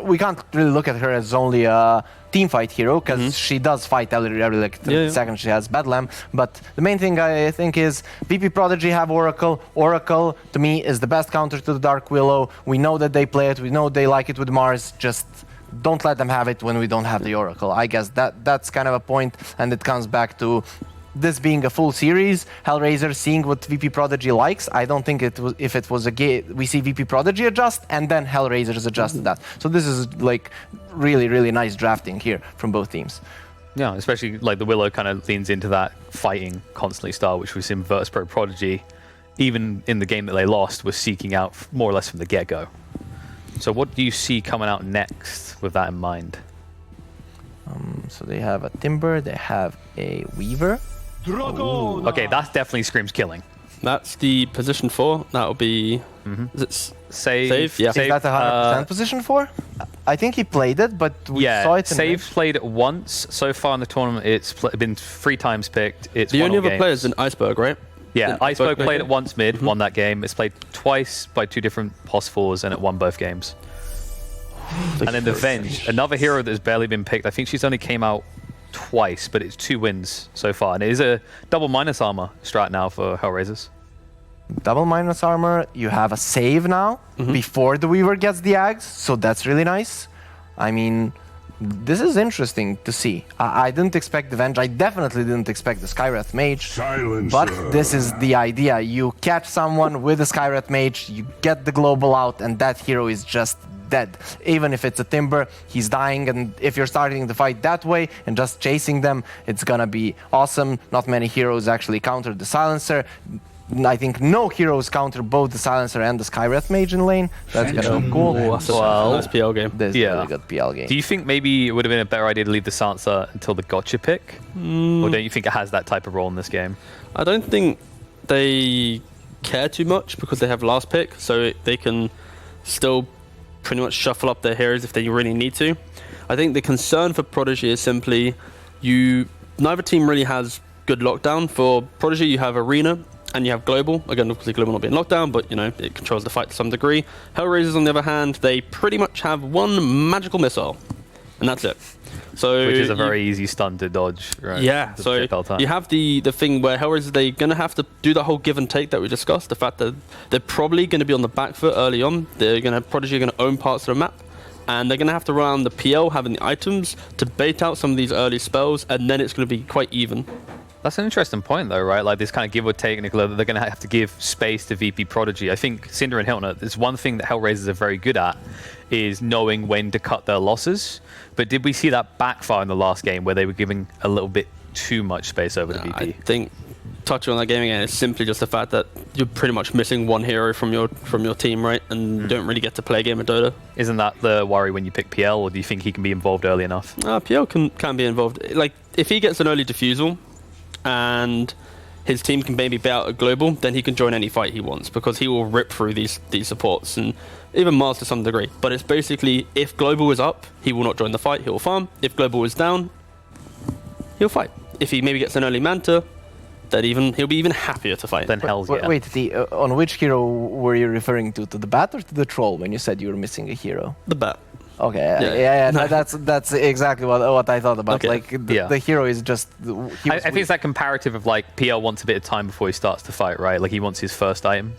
we can't really look at her as only a team fight hero, because she does fight every like, the second she has Bedlam. But the main thing I think is VP.Prodigy have Oracle. Oracle, to me, is the best counter to the Dark Willow. We know that they play it. We know they like it with Mars. Just don't let them have it when we don't have the Oracle. I guess that's kind of a point, and it comes back to this being a full series, HellRaisers seeing what VP.Prodigy likes. I don't think if it was a game, we see VP.Prodigy adjust and then HellRaisers adjust to that. So this is like really, really nice drafting here from both teams. Yeah, especially like the Willow kind of leans into that fighting constantly style, which was in Virtus.pro. Even in the game that they lost, was seeking out more or less from the get-go. So what do you see coming out next with that in mind? So they have a Timber, they have a Weaver. Okay, that definitely screams killing. That's the position 4. That'll be... Is it save? Yeah. Is that a 100% position 4? I think he played it, but we saw it in Save's played it once. So far in the tournament, it's been 3 times picked. It's the only other player is an Iceberg, right? Yeah, Iceberg played it once mid, won that game. It's played twice by 2 different POS4s, and it won both games. And then the Venge, another hero that has barely been picked. I think she's only came out twice, but it's 2 wins so far. And it is a double minus armor strat now for HellRaisers. Double minus armor, you have a save now before the Weaver gets the Ags, so that's really nice. I mean, this is interesting to see. I didn't expect the Venge, I definitely didn't expect the Skywrath Mage. But this is the idea. You catch someone with a Skywrath Mage, you get the global out, and that hero is just dead. Even if it's a Timber, he's dying, and if you're starting the fight that way and just chasing them, it's gonna be awesome. Not many heroes actually counter the Silencer. I think no heroes counter both the Silencer and the Skywrath Mage in lane. That's gonna be cool. That's a nice PL game. This is a really good PL game. Do you think maybe it would have been a better idea to leave the Silencer until the gotcha pick? Or don't you think it has that type of role in this game? I don't think they care too much because they have last pick, so they can still pretty much shuffle up their heroes if they really need to. I think the concern for Prodigy is simply neither team really has good lockdown. For Prodigy, you have Arena and you have Global. Again, obviously Global not being locked down, but you know, it controls the fight to some degree. HellRaisers, on the other hand, they pretty much have 1 magical missile, and that's it. So which is a very easy stun to dodge, right? Yeah, so you have the thing where HellRaisers, they're going to have to do the whole give and take that we discussed. The fact that they're probably going to be on the back foot early on. Prodigy are going to own parts of the map, and they're going to have to rely on the PL having the items to bait out some of these early spells, and then it's going to be quite even. That's an interesting point, though, right? Like this kind of give or take, Nicola, that they're going to have to give space to VP.Prodigy. I think Cinder and Hiltner, there's one thing that HellRaisers are very good at, is knowing when to cut their losses. But did we see that backfire in the last game where they were giving a little bit too much space over to VP? I think touching on that game again is simply just the fact that you're pretty much missing 1 hero from your team, right? And you don't really get to play a game of Dota. Isn't that the worry when you pick PL, or do you think he can be involved early enough? PL can be involved. Like if he gets an early defusal and his team can maybe bait out a global, then he can join any fight he wants because he will rip through these supports and even Mars to some degree. But it's basically, if global is up, he will not join the fight, he will farm. If global is down, he'll fight. If he maybe gets an early Manta, then he'll be even happier to fight. Then hells yeah. Wait, on which hero were you referring to? To the Bat or to the Troll when you said you were missing a hero? The Bat. Okay, yeah. That's exactly what I thought about. Okay. Like the hero is just. I think it's that comparative of like PL wants a bit of time before he starts to fight, right? Like he wants his first item.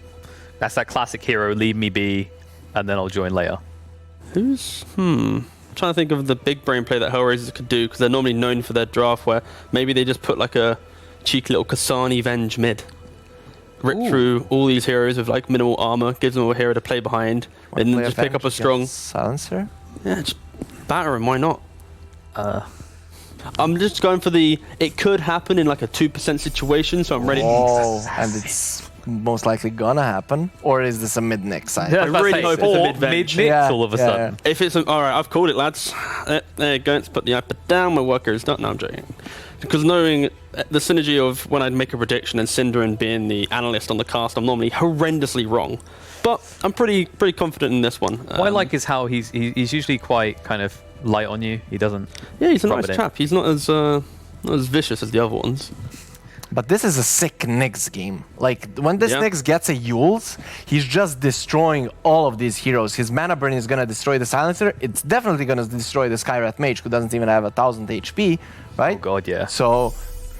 That's that classic hero. Leave me be, and then I'll join later. Who's I'm trying to think of the big brain play that HellRaisers could do because they're normally known for their draft where maybe they just put like a cheeky little Kasani Venge mid. Rip through all these heroes with like minimal armor, gives them a hero to play behind, and then just pick up a strong Silencer. Yeah, just batter him, why not? I'm just going for it could happen in like a 2% situation, so I'm ready. Oh, and it's most likely gonna happen. Or is this a mid-nick side? Yeah, I really hope it's a mid-nick all of a sudden. Yeah. If it's alright, I've called it, lads. There you go, let's put the iPad down, my worker is done. No, I'm joking. Because knowing the synergy of when I'd make a prediction and Cinderin being the analyst on the cast, I'm normally horrendously wrong. But I'm pretty confident in this one. What I like is how he's usually quite kind of light on you. He doesn't. Yeah, he's a nice chap. He's not as vicious as the other ones. But this is a sick Nyx game. Like, when this Nyx gets a Yules, he's just destroying all of these heroes. His mana burn is gonna destroy the Silencer. It's definitely gonna destroy the Skywrath Mage, who doesn't even have 1000 HP, right? Oh god, yeah. So,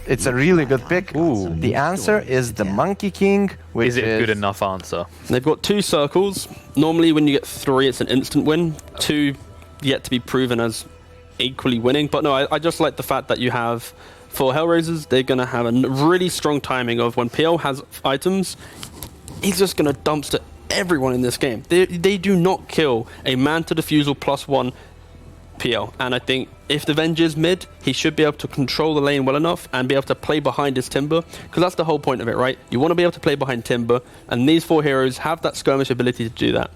it's a really good pick. The answer is the Monkey King, which is it a good enough answer? They've got 2 circles. Normally, when you get 3, it's an instant win. 2 yet to be proven as equally winning. But no, I just like the fact that you have, for HellRaisers, they're going to have a really strong timing of when PL has items, he's just going to dumpster everyone in this game. They do not kill a Manta Diffusal +1 PL. And I think if the Venge is mid, he should be able to control the lane well enough and be able to play behind his Timber, because that's the whole point of it, right? You want to be able to play behind Timber, and these 4 heroes have that skirmish ability to do that.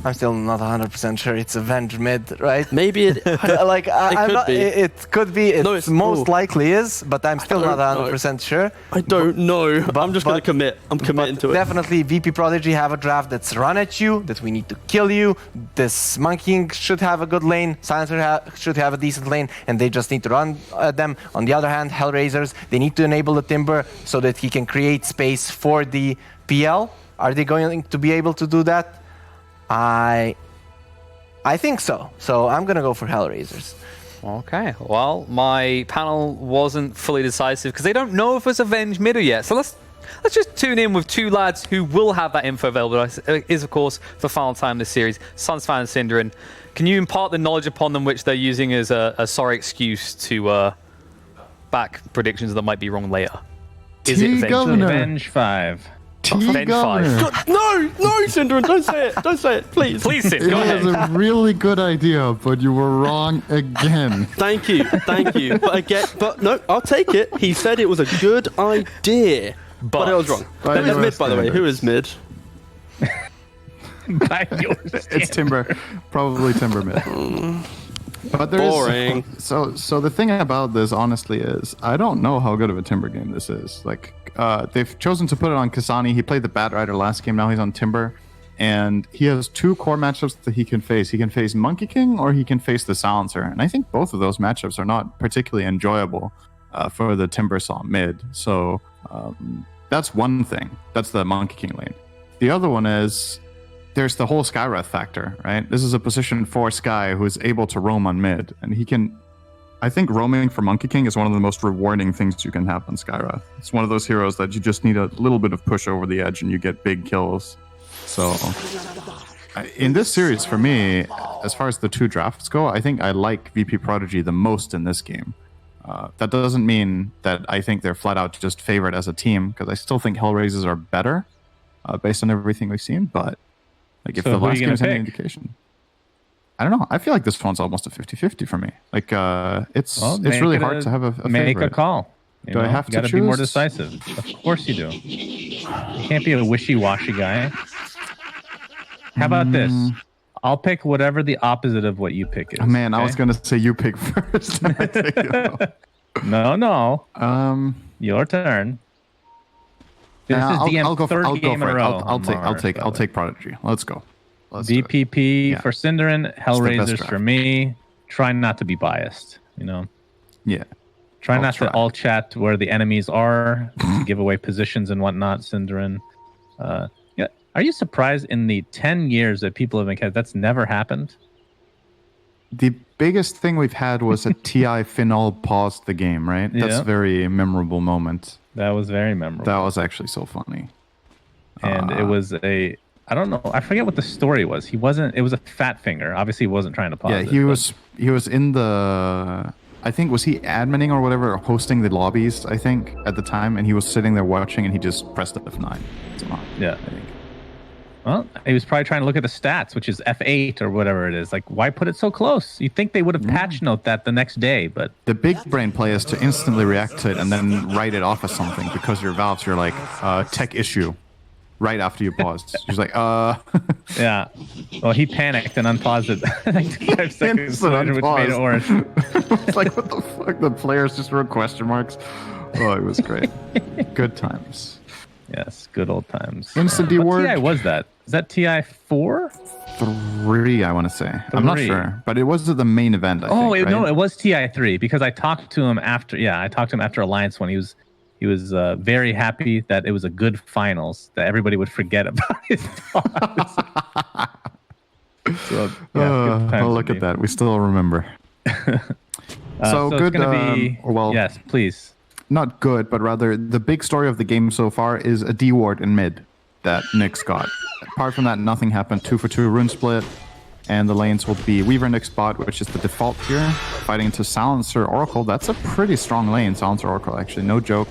I'm still not 100% sure it's a Venge mid, right? Maybe it. It could be. It No, it's most likely is, but I'm still not 100% sure. I don't know, but I'm just going to commit. I'm committing to it. Definitely, VP.Prodigy have a draft that's run at you, that we need to kill you. This Monkey King should have a good lane. Silencer should have a decent lane, and they just need to run at them. On the other hand, HellRaisers, they need to enable the Timber so that he can create space for the PL. Are they going to be able to do that? I think so. So I'm gonna go for HellRaisers. Okay. Well, my panel wasn't fully decisive because they don't know if it's a Venge middle yet. So let's just tune in with 2 lads who will have that info available. Is of course for final time this series. Sunsfan and Synderen. Can you impart the knowledge upon them which they're using as a sorry excuse to back predictions that might be wrong later? Is it Venge 5? Venge 5. God, no, Synderen, don't say it. Don't say it, please. Please, Sid, go ahead. It was a really good idea, but you were wrong again. Thank you. But no, I'll take it. He said it was a good idea, but I was wrong. Who is mid, by the way? Who is mid? It's Timber, probably Timber mid. But there Boring. So the thing about this, honestly, is I don't know how good of a Timber game this is. Like, they've chosen to put it on Kasani. He played the Bat Rider last game. Now he's on Timber, and he has 2 core matchups that he can face. He can face Monkey King, or he can face the Silencer. And I think both of those matchups are not particularly enjoyable for the Timber Saw mid. So that's one thing. That's the Monkey King lane. The other one is, there's the whole Skywrath factor, right? This is a position for Sky who is able to roam on mid, and he can. I think roaming for Monkey King is one of the most rewarding things you can have on Skywrath. It's one of those heroes that you just need a little bit of push over the edge and you get big kills. So in this series, for me, as far as the 2 drafts go, I think I like VP.Prodigy the most in this game. That doesn't mean that I think they're flat out just favored as a team, because I still think HellRaisers are better based on everything we've seen, but like, if the last game is any indication, I don't know. I feel like this one's almost a 50-50 for me. Like, it's really hard to have a make favorite. A call. Do I have to choose? You got to be more decisive. Of course you do. You can't be a wishy-washy guy. How about this? I'll pick whatever the opposite of what you pick is. Oh, man, okay? I was gonna say you pick first. No. Your turn. This is DM's third game in a row. I'll take Prodigy. Let's go. VPP for Synderen, HellRaisers for me. Try not to be biased, you know? Yeah. Try not to all chat where the enemies are, give away positions and whatnot, Synderen. Yeah. Are you surprised in the 10 years that people have been kept, that's never happened? The biggest thing we've had was a TI Finol paused the game, right? That's a very memorable moment. That was very memorable. That was actually so funny. And it was I don't know. I forget what the story was. It was a fat finger. Obviously, he wasn't trying to pause it. Yeah, he was in the, I think, was he adminning or whatever, or hosting the lobbies, I think, at the time, and he was sitting there watching, and he just pressed F9. Yeah. I think. Well, he was probably trying to look at the stats, which is F8 or whatever it is. Like, why put it so close? You'd think they would have patch note that the next day, but... The big brain play is to instantly react to it and then write it off as something, because your valves, you're like, tech issue. Right after you paused. She's like, Yeah. Well, he panicked and unpaused it like 5 seconds later, which made it orange. It's like, what the fuck? The players just wrote question marks. Oh, it was great. Good times. Yes, good old times. Instant D-word. What TI was that? Is that TI 4? 3, I want to say. 3. I'm not sure. But it was the main event, I think, no, it was TI 3, because I talked to him after, I talked to him after Alliance when he He was very happy that it was a good finals, that everybody would forget about his dogs. So, look at that. We still remember. So good. It's gonna be, well, yes, please. Not good, but rather the big story of the game so far is a D ward in mid that Nyx got. Apart from that, nothing happened. 2-for-2 rune split. And the lanes will be Weaver Nyx bot, which is the default here. Fighting into Silencer Oracle. That's a pretty strong lane, Silencer Oracle, actually. No joke.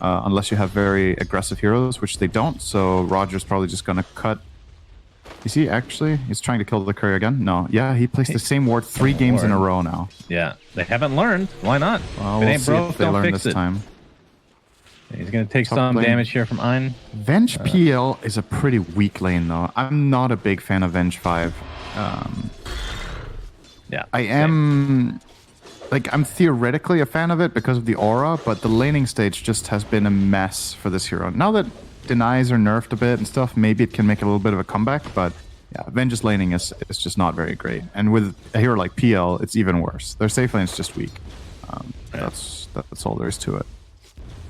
Unless you have very aggressive heroes, which they don't. So Roger's probably just going to cut. Is he actually? He's trying to kill the courier again? No. Yeah, he placed the same ward 3 games in a row now. Yeah, they haven't learned. Why not? Well, we'll see if they learn this time. He's going to take some damage here from Ein. Venge PL is a pretty weak lane, though. I'm not a big fan of Venge 5. Yeah, I am... Like, I'm theoretically a fan of it because of the aura, but the laning stage just has been a mess for this hero. Now that denies are nerfed a bit and stuff, maybe it can make a little bit of a comeback, but yeah, Venge's laning is just not very great. And with a hero like PL, it's even worse. Their safe lane's just weak. That's all there is to it.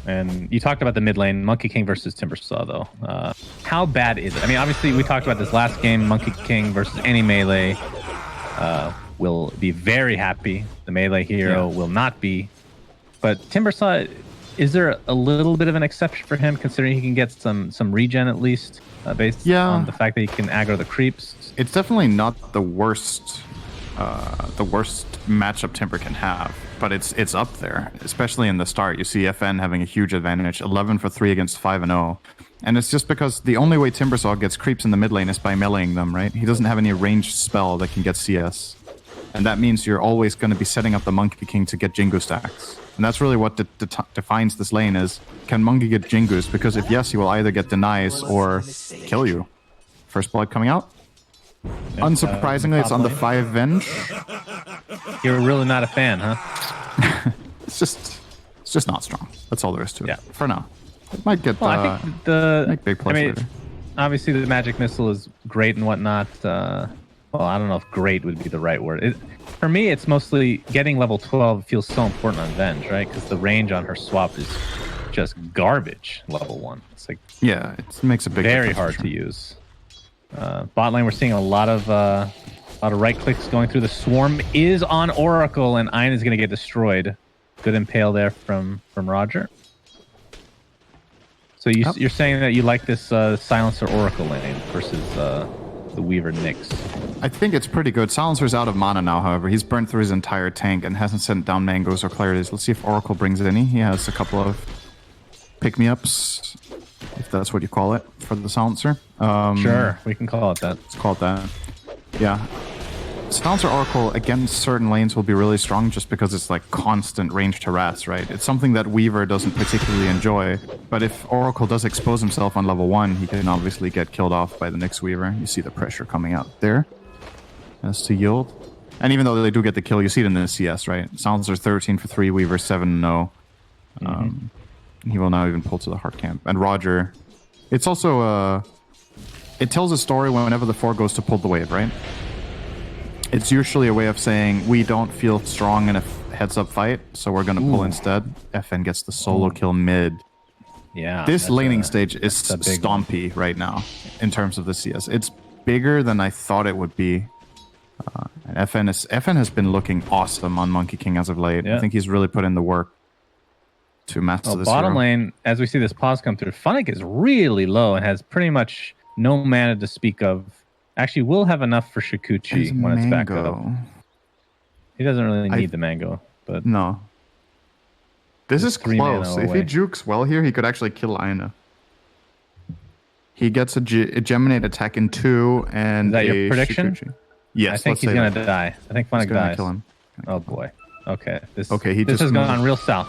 And you talked about the mid lane, Monkey King versus Timbersaw, though. How bad is it? I mean, obviously, we talked about this last game, Monkey King versus any melee will be very happy. The melee hero will not be. But Timbersaw, is there a little bit of an exception for him, considering he can get some regen at least, based on the fact that he can aggro the creeps? It's definitely not the worst matchup Timber can have, but it's up there, especially in the start. You see FN having a huge advantage, 11 for 3 against 5-0. And it's just because the only way Timbersaw gets creeps in the mid lane is by meleeing them, right? He doesn't have any ranged spell that can get CS. And that means you're always going to be setting up the Monkey King to get Jingu stacks. And that's really what defines this lane is, can Monkey get Jingus? Because if yes, he will either get denies or kill you. First blood coming out. Unsurprisingly, it's on the 5 Venge. You're really not a fan, huh? It's just not strong. That's all there is to it. For now. It might get I think make big plays later. Obviously, the magic missile is great and whatnot. Well, I don't know if great would be the right word. For me, it's mostly getting level 12 feels so important on Venge, right? Because the range on her swap is just garbage, level 1. It's like it makes a big very hard to use. Bot lane, we're seeing a lot of right clicks going through. The swarm is on Oracle, and Ein is going to get destroyed. Good impale there from Roger. So you're saying that you like this Silencer Oracle lane versus the Weaver Nyx? I think it's pretty good. Silencer's out of mana now, however. He's burnt through his entire tank and hasn't sent down mangoes or clarities. Let's see if Oracle brings any. He has a couple of pick-me-ups, if that's what you call it, for the Silencer. Sure, we can call it that. Let's call it that. Yeah. Silencer Oracle against certain lanes will be really strong just because it's like constant ranged harass, right? It's something that Weaver doesn't particularly enjoy. But if Oracle does expose himself on level 1, he can obviously get killed off by the Nyx Weaver. You see the pressure coming out there. Has to yield. And even though they do get the kill, you see it in the CS, right? Silencer 13 for 3, Weaver 7-0. He will now even pull to the heart camp. And Roger, it's also it tells a story whenever the 4 goes to pull the wave, right? It's usually a way of saying, we don't feel strong in a heads-up fight, so we're going to pull instead. FN gets the solo kill mid. Yeah. This laning stage is stompy right now in terms of the CS. It's bigger than I thought it would be. And FN has been looking awesome on Monkey King as of late. I think he's really put in the work to master this bottom hero. lane, as we see this pause come through, Funnick is really low and has pretty much no mana to speak of. Actually, we'll have enough for Shikuchi when it's back up. He doesn't really need the mango, but no. This is close. If he jukes well here, he could actually kill Aina. He gets a Geminate attack in 2 and is that your prediction? Shikuchi. Yes, I think he's gonna die. I think Funnick dies. Kill him. Oh boy. Okay. This has gone real south.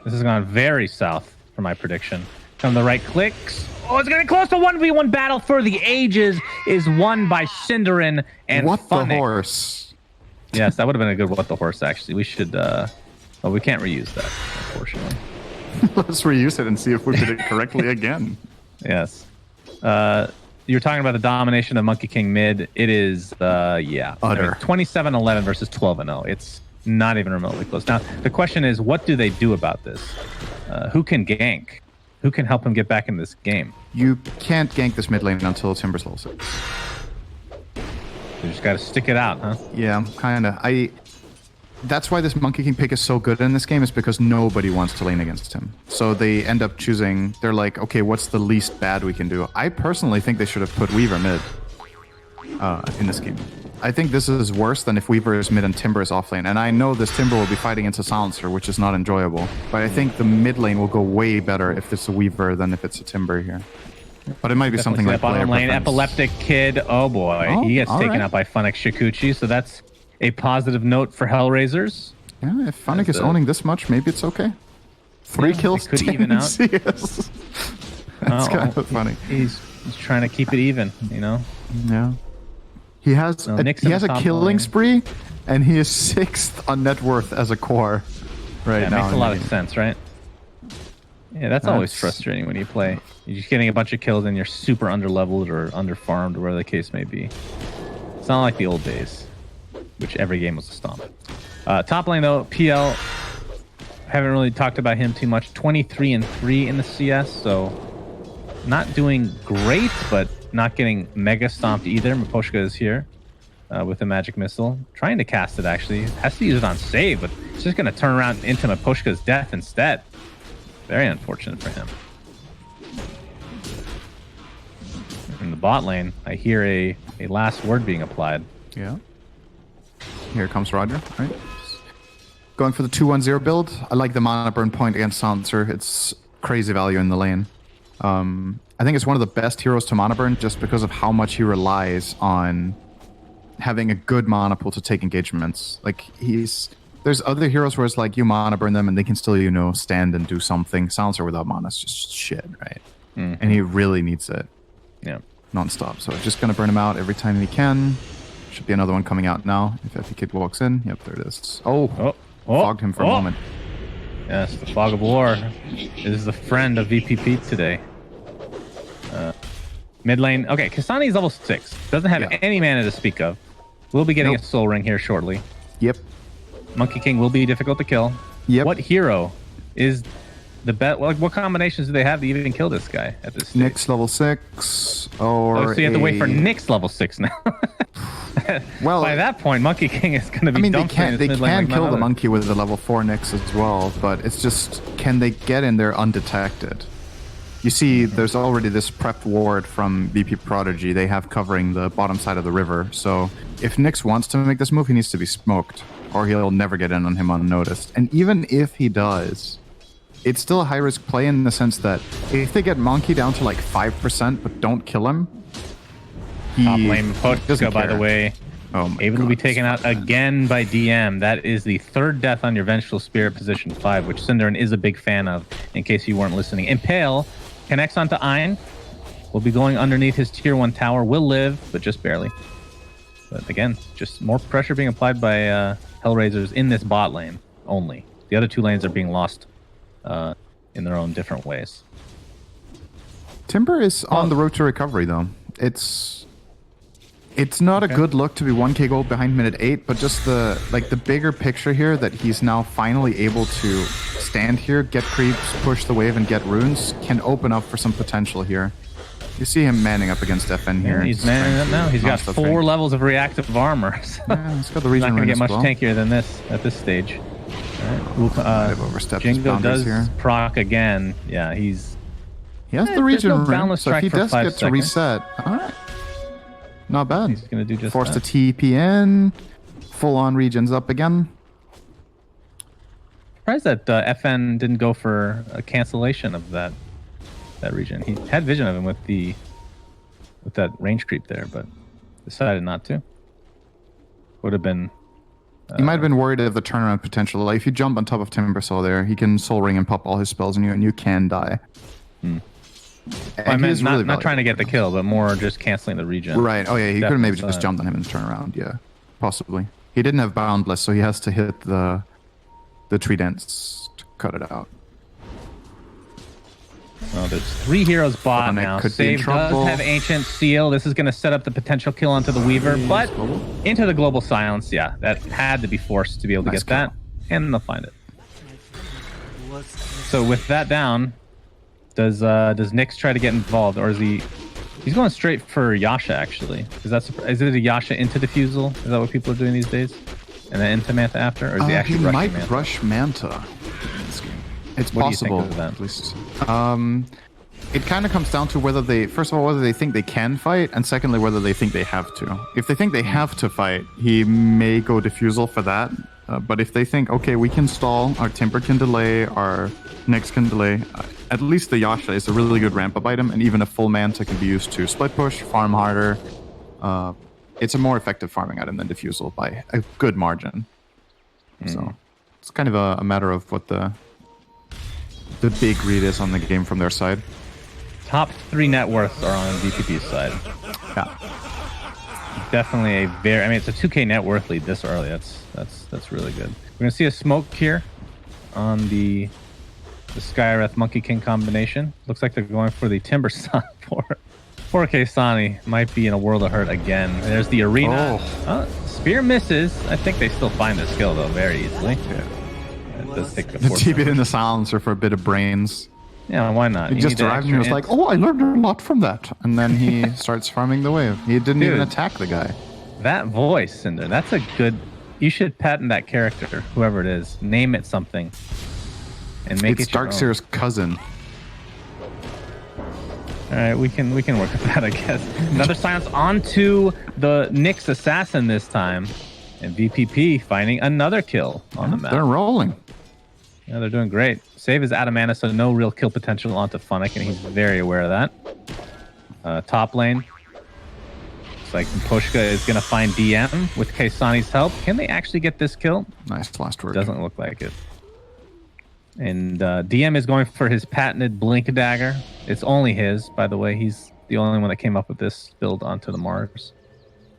This has gone very south for my prediction. From the right clicks. Oh, it's getting close to 1v1 battle for the ages is won by Cinderin and What Funnick. the horse? Yes, that would have been a good what the horse, actually. We should, well, we can't reuse that, unfortunately. Let's reuse it and see if we did it correctly again. Yes. You're talking about the domination of Monkey King mid. It is, Utter. 27-11 versus 12-0. It's not even remotely close. Now, the question is, what do they do about this? who can gank? Who can help him get back in this game? You can't gank this mid lane until Timber's level 6. You just got to stick it out, huh? Yeah, kind of. That's why this Monkey King pick is so good in this game, is because nobody wants to lane against him. So they end up choosing, they're like, okay, what's the least bad we can do? I personally think they should have put Weaver mid in this game. I think this is worse than if Weaver is mid and Timber is off lane. And I know this Timber will be fighting into Silencer, which is not enjoyable. But I think the mid lane will go way better if it's a Weaver than if it's a Timber here. But it might be something like bottom lane, preference. Epileptic Kid. Oh boy, he gets taken out by Funnick Shikuchi, so that's a positive note for HellRaisers. Yeah, if Funnick is owning this much, maybe it's okay. 3 kills, could 10 even out. CS. That's kind of funny. He's trying to keep it even, you know? Yeah. He has a killing spree, and he is 6th on net worth as a core right now. Makes a lot of sense, right? Yeah, that's always frustrating when you play. You're just getting a bunch of kills and you're super underleveled or underfarmed, or whatever the case may be. It's not like the old days, which every game was a stomp. Top lane though, PL. Haven't really talked about him too much. 23-3 in the CS, so not doing great, but not getting mega stomped either. Pushka is here with a magic missile, trying to cast it. Actually, has to use it on save, but it's just going to turn around into Pushka's death instead. Very unfortunate for him. In the bot lane, I hear a last word being applied. Yeah. Here comes Roger, right? Going for the 2-1-0 build. I like the mana burn point against Silencer. It's crazy value in the lane. I think it's one of the best heroes to mana burn just because of how much he relies on having a good mana pool to take engagements. Like, there's other heroes where it's like you mana burn them and they can still, you know, stand and do something. Silencer without mana is just shit, right? Mm-hmm. And he really needs it. Yeah. Non-stop. So just gonna burn him out every time he can. Should be another one coming out now if FP Kid walks in. Yep, there it is. Fogged him for a moment. Yes, the Fog of War is the friend of VP today. Mid lane. Okay, Kasani is level 6. Doesn't have any mana to speak of. We'll be getting a soul ring here shortly. Yep. Monkey King will be difficult to kill. Yep. What hero is the best? What combinations do they have to even kill this guy at this stage? Nyx level 6 or so you have to wait for Nyx level 6 now. Well, by that point, Monkey King is going to be. I mean, they can kill the monkey with the level 4 Nyx as well, but it's just, can they get in there undetected? You see, there's already this prepped ward from VP.Prodigy they have covering the bottom side of the river. So if Nyx wants to make this move, he needs to be smoked, or he'll never get in on him unnoticed. And even if he does, it's still a high-risk play in the sense that if they get Monkey down to like 5% but don't kill him, top lane Pushka, by the way, able to be taken out man. again by DM. That is the 3rd death on your Vengeful Spirit position 5, which Cinderin is a big fan of, in case you weren't listening. Impale connects onto Ein. Will be going underneath his tier 1 tower. Will live, but just barely. But again, just more pressure being applied by HellRaisers in this bot lane only. The other 2 lanes are being lost in their own different ways. Timber is on the road to recovery, though. It's not a good look to be 1k gold behind mid at 8, but just the bigger picture here that he's now finally able to stand here, get creeps, push the wave, and get runes can open up for some potential here. You see him manning up against FN here. Yeah, he's manning up now. He's got 4 levels of reactive armor. So yeah, he's got the region. Not going to get much tankier than this at this stage. Jingo does here. Proc again. Yeah, he has the region ring, so if he does get to reset, all right. Not bad. He's going to do just Force the TP in. Full-on regions up again. Surprised that FN didn't go for a cancellation of that region. He had vision of him with that range creep there, but decided not to. Would have been... he might have been worried of the turnaround potential. Like, if you jump on top of Timbersaw there, he can soul ring and pop all his spells on you, and you can die. I meant not trying to get the kill, but more just canceling the regen. Right. Oh, yeah. He could have maybe just jumped on him and turned around. Yeah. Possibly. He didn't have Boundless, so he has to hit the tree dance to cut it out. Oh, there's 3 heroes bot now. Save does have Ancient Seal. This is going to set up the potential kill onto the Weaver, but into the Global Silence. Yeah, that had to be forced to be able to get that, and they'll find it. So with that down, does Nyx try to get involved, or is he's going straight for Yasha actually? Is it a Yasha into Diffusal? Is that what people are doing these days? And then into Manta after, or is he actually rushing Manta? He might rush Manta in this game. It's possible, at least. It kind of comes down to whether first of all, whether they think they can fight, and secondly, whether they think they have to. If they think they have to fight, he may go Diffusal for that. But if they think, okay, we can stall, our Timber can delay, our Nyx can delay, at least the Yasha is a really good ramp-up item, and even a full Manta can be used to split push, farm harder. It's a more effective farming item than Diffusal by a good margin. So it's kind of a matter of what the big read is on the game from their side. Top 3 net worths are on VPP's side. Yeah. Definitely it's a 2K net worth lead this early. That's really good. We're gonna see a smoke here on the Skyreth Monkey King combination. Looks like they're going for the Timber Sun for 4K Sani. Might be in a world of hurt again. There's the arena. Oh, spear misses. I think they still find this kill though very easily. Yeah. It does take the TP in the silencer for a bit of brains. Yeah, why not? He just arrived and he was like, oh, I learned a lot from that. And then he starts farming the wave. He didn't even attack the guy. That voice, Cinder, that's a good... You should patent that character, whoever it is. Name it something. And make it your own. Darkseer's cousin. Alright, we can work with that, I guess. Another silence onto the Nyx assassin this time. And VPP finding another kill on the map. They're rolling. Yeah, they're doing great. Save is out of mana, so no real kill potential onto Funnick, and he's very aware of that. Top lane. Looks like Pushka is going to find DM with Kaysani's help. Can they actually get this kill? Nice last word. Doesn't look like it. And DM is going for his patented Blink Dagger. It's only his, by the way. He's the only one that came up with this build onto the Mars.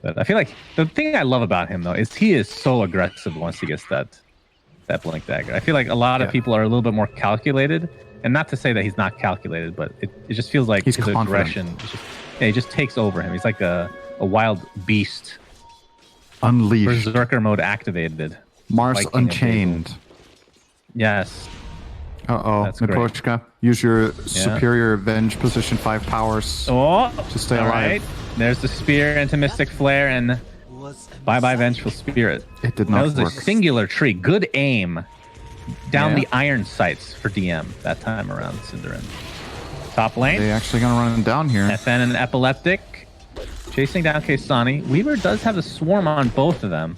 But I feel like the thing I love about him, though, is he is so aggressive once he gets that Blink Dagger. I feel like a lot of people are a little bit more calculated, and not to say that he's not calculated, but it just feels like his aggression he just takes over him. He's like a wild beast. Unleashed. Berserker mode activated. Mars Viking Unchained. Yes. Uh-oh. Pushka, use your superior Venge position 5 powers to stay alive. Right. There's the spear into Mystic Flare, and bye-bye Vengeful Spirit. It did not work. That was a singular tree. Good aim down the iron sights for DM that time around, Cinderin. Top lane. They actually going to run him down here. FN and Epileptic chasing down Kaysani. Weaver does have a swarm on both of them.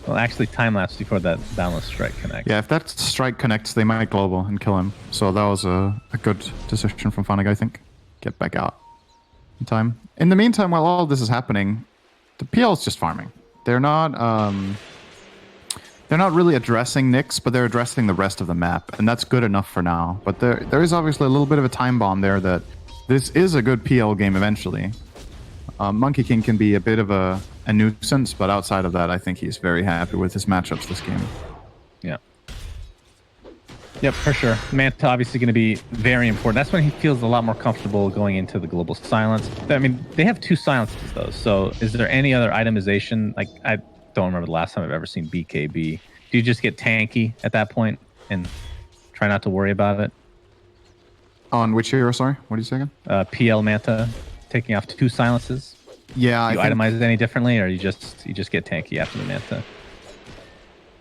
Well, actually, time-lapse before that boundless strike connects. Yeah, if that strike connects, they might global and kill him. So that was a good decision from Funnig, I think. Get back out in time. In the meantime, while all of this is happening, the PL is just farming. They're not really addressing Nyx, but they're addressing the rest of the map, and that's good enough for now. But there is obviously a little bit of a time bomb there that this is a good PL game eventually. Monkey King can be a bit of a nuisance, but outside of that, I think he's very happy with his matchups this game. Yeah. Yep, for sure. Manta obviously going to be very important. That's when he feels a lot more comfortable going into the global silence. I mean, they have 2 silences though. So is there any other itemization? Like, I don't remember the last time I've ever seen BKB. Do you just get tanky at that point and try not to worry about it? On which hero, sorry? What did you say again? PL Manta taking off 2 silences. Yeah, do you itemize it any differently, or you just get tanky after the Manta?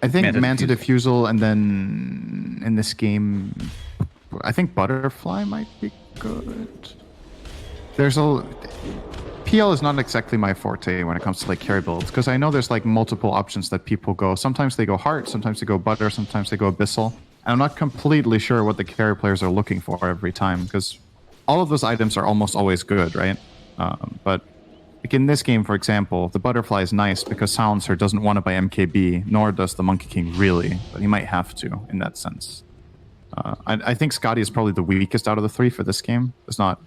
I think Manta Diffusal, and then in this game, I think Butterfly might be good. PL is not exactly my forte when it comes to like carry builds, because I know there's like multiple options that people go. Sometimes they go Heart, sometimes they go Butter, sometimes they go Abyssal. And I'm not completely sure what the carry players are looking for every time, because all of those items are almost always good, right? But like in this game, for example, the Butterfly is nice because Silencer doesn't want to buy MKB, nor does the Monkey King really, but he might have to in that sense. I think Scotty is probably the weakest out of the 3 for this game. It's not...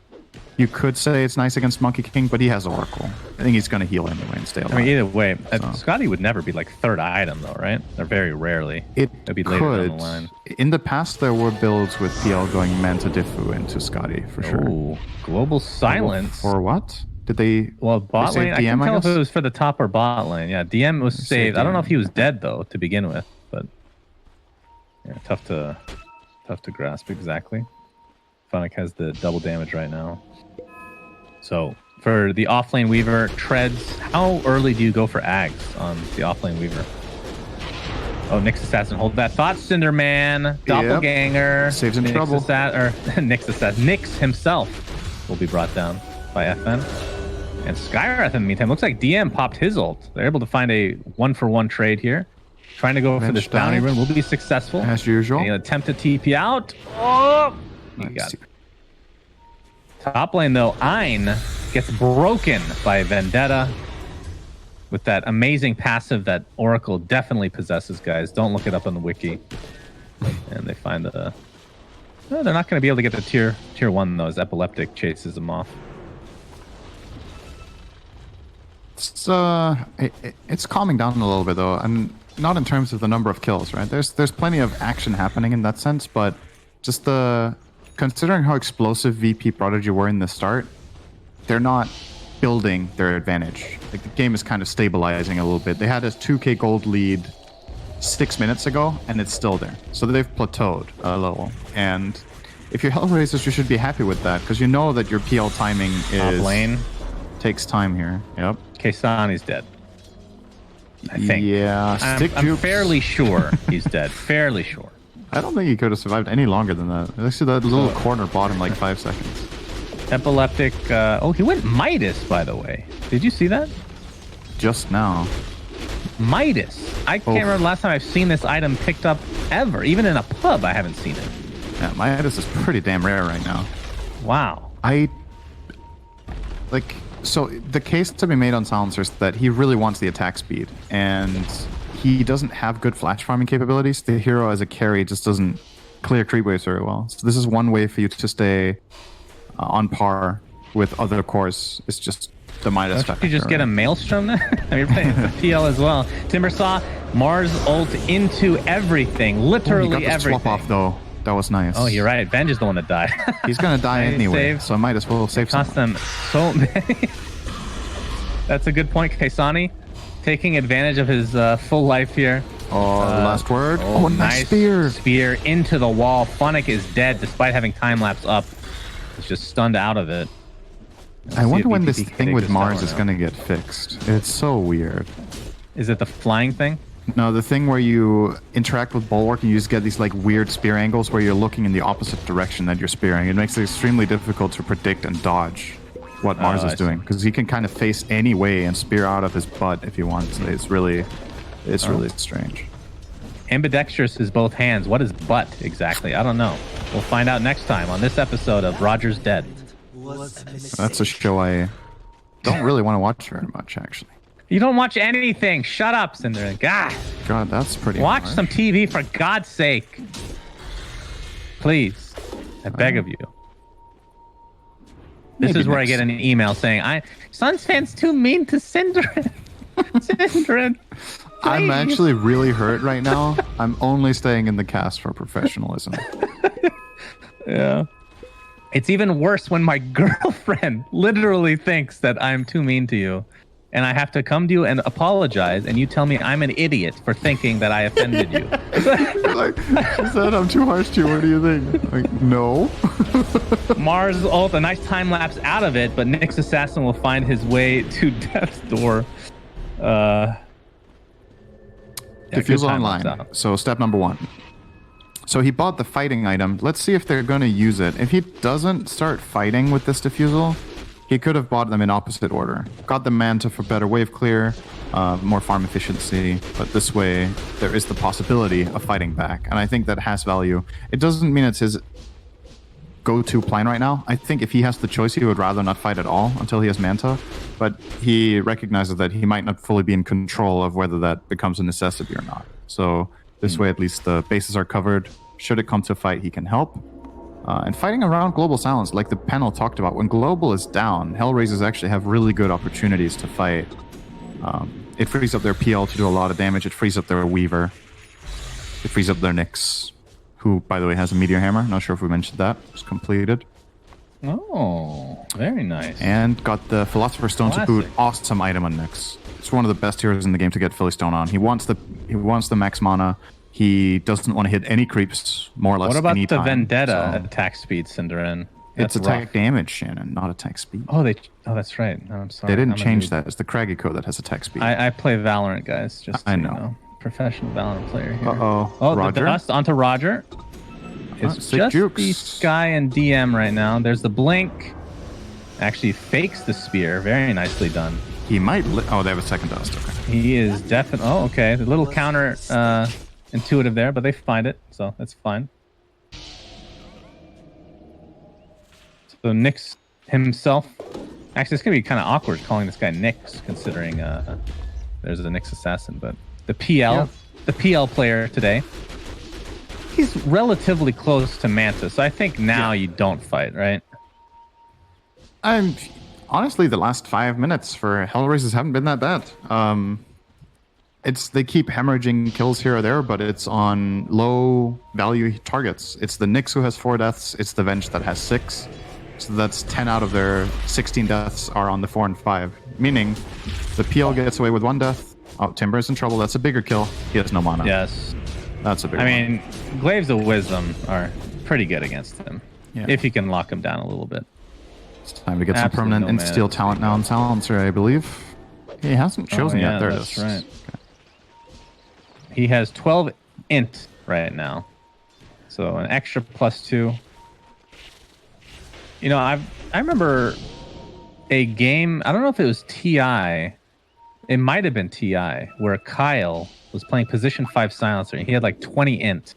You could say it's nice against Monkey King, but he has Oracle. I think he's going to heal anyway and stay alive. I mean, either way, Scotty would never be like 3rd item, though, right? They're very rarely. It'd be later down the line. In the past, there were builds with PL going Manta Diffu into Scotty, for sure. Ooh, Global Silence. For what? Did they... Well, bot lane, I can't tell if it was for the top or bot lane. Yeah, DM was saved. I don't know if he was dead, though, to begin with, but... Yeah, tough to grasp exactly. Funnick has the double damage right now. So for the offlane Weaver, treads, how early do you go for Ags on the offlane Weaver? Oh, Nyx Assassin, hold that thought, Cinderman, Doppelganger. Yep. Saves in trouble. Nyx himself will be brought down by FN. And Skywrath in the meantime, looks like DM popped his ult. They're able to find a 1-for-1 trade here. Trying to go for this bounty rune will be successful. As usual. He'll attempt to TP out. Oh! You got it. Top lane, though, Ein gets broken by Vendetta with that amazing passive that Oracle definitely possesses, guys. Don't look it up on the wiki. And they find the... No, they're not going to be able to get the tier 1, though, as Epileptic chases them off. It's calming down a little bit, though, and not in terms of the number of kills, right? There's plenty of action happening in that sense, but just considering how explosive VP.Prodigy were in the start, they're not building their advantage. Like, the game is kind of stabilizing a little bit. They had a 2k gold lead 6 minutes ago, and it's still there. So they've plateaued a little. And if you're HellRaisers, you should be happy with that, because you know that your PL timing Top lane takes time here. Yep. Kaysani's dead. I think. Yeah. I'm fairly sure he's dead. Fairly sure. I don't think he could have survived any longer than that. Actually, that little corner bought him like 5 seconds. Epileptic. Oh, he went Midas, by the way. Did you see that? Just now. Midas. I can't remember the last time I've seen this item picked up ever. Even in a pub, I haven't seen it. Yeah, Midas is pretty damn rare right now. Wow. So the case to be made on Silencer is that he really wants the attack speed, and he doesn't have good flash farming capabilities. The hero as a carry just doesn't clear creep waves very well. So this is one way for you to stay on par with other cores. It's just the Midas factor. You just get a Maelstrom there? I mean, you're playing for PL as well. Timbersaw, Mars ult into everything. Literally he got the everything. Swap off, though. That was nice. Oh, you're right. Venge is the one that died. He's going to die anyway, so I might as well save some. Cost them so many. That's a good point, Kaysani. Taking advantage of his full life here. Oh, the last word. Oh, nice spear. Spear into the wall. Funnick is dead despite having time-lapse up. It's just stunned out of it. I wonder when this thing with Mars is going to get fixed. It's so weird. Is it the flying thing? No, the thing where you interact with Bulwark and you just get these like weird spear angles where you're looking in the opposite direction that you're spearing. It makes it extremely difficult to predict and dodge what Mars is doing, because he can kind of face any way and spear out of his butt if he wants. It's really strange. Ambidextrous is both hands. What is butt exactly? I don't know. We'll find out next time on this episode of Roger's Dead. That's a show I don't really want to watch very much, actually. You don't watch anything. Shut up, Cinder. God, that's pretty watch harsh. some TV for God's sake. Please. I beg of you. This is where I get an email saying, Suns fans too mean to Cinderin. Cinderin. I'm actually really hurt right now. I'm only staying in the cast for professionalism. Yeah. It's even worse when my girlfriend literally thinks that I'm too mean to you. And I have to come to you and apologize, and you tell me I'm an idiot for thinking that I offended you. Like, she said, I'm too harsh to you. What do you think? Like, no. Mars ult, a nice time lapse out of it, but Nyx Assassin will find his way to Death's Door. Diffuse online. So step number 1. So he bought the fighting item. Let's see if they're going to use it. If he doesn't start fighting with this diffusal, he could have bought them in opposite order. Got the Manta for better wave clear, more farm efficiency, but this way there is the possibility of fighting back, and I think that has value. It doesn't mean it's his go-to plan right now. I think if he has the choice, he would rather not fight at all until he has Manta, but he recognizes that he might not fully be in control of whether that becomes a necessity or not. So this way at least the bases are covered. Should it come to a fight, he can help. And fighting around Global Silence, like the panel talked about, when Global is down, HellRaisers actually have really good opportunities to fight. It frees up their PL to do a lot of damage. It frees up their Weaver. It frees up their Nyx, who, by the way, has a Meteor Hammer. Not sure if we mentioned that. It's completed. Oh, very nice. And got the Philosopher's Stone to boot. Awesome item on Nyx. It's one of the best heroes in the game to get Philly Stone on. He wants the max mana. He doesn't want to hit any creeps, more or less. What about any the time, Vendetta so- attack speed, Cinderin? It's That's attack rough. damage, Shannon, not attack speed. Oh, that's right. No, I'm sorry. They didn't I'm a change noob. that. It's the Kragiko that has attack speed. I play Valorant, guys. Just so I you know. Professional Valorant player here. Uh-oh. Oh, Roger. the dust onto Roger. It's sick just jukes. the Sky and DM right now. There's the blink. Actually fakes the spear. Very nicely done. He might. Oh, they have a second dust. Okay. He is definitely. Oh, okay. The little counter intuitive there, but they find it, so that's fine. So Nyx himself. Actually, it's gonna be kind of awkward calling this guy Nyx, considering there's a Nyx assassin. But the PL player today, he's relatively close to Manta, so I think now you don't fight, right? I'm honestly the last 5 minutes for HellRaisers haven't been that bad. They keep hemorrhaging kills here or there, but it's on low value targets. It's the Nyx who has 4 deaths. It's the Venge that has 6. So that's 10 out of their 16 deaths are on the 4 and 5. Meaning, the PL gets away with 1 death. Oh, Timber's in trouble. That's a bigger kill. He has no mana. Yes. That's a big I one. mean, Glaives of Wisdom are pretty good against him. Yeah. If you can lock him down a little bit. It's time to get some Absolutely permanent no and mana. steel talent now in Silencer, I believe. He hasn't chosen yeah, yet. There it that's is. right. He has 12 int right now. So an extra +2. You know, I remember a game, I don't know if it was TI. It might have been TI, where Kyle was playing position 5 silencer and he had like 20 int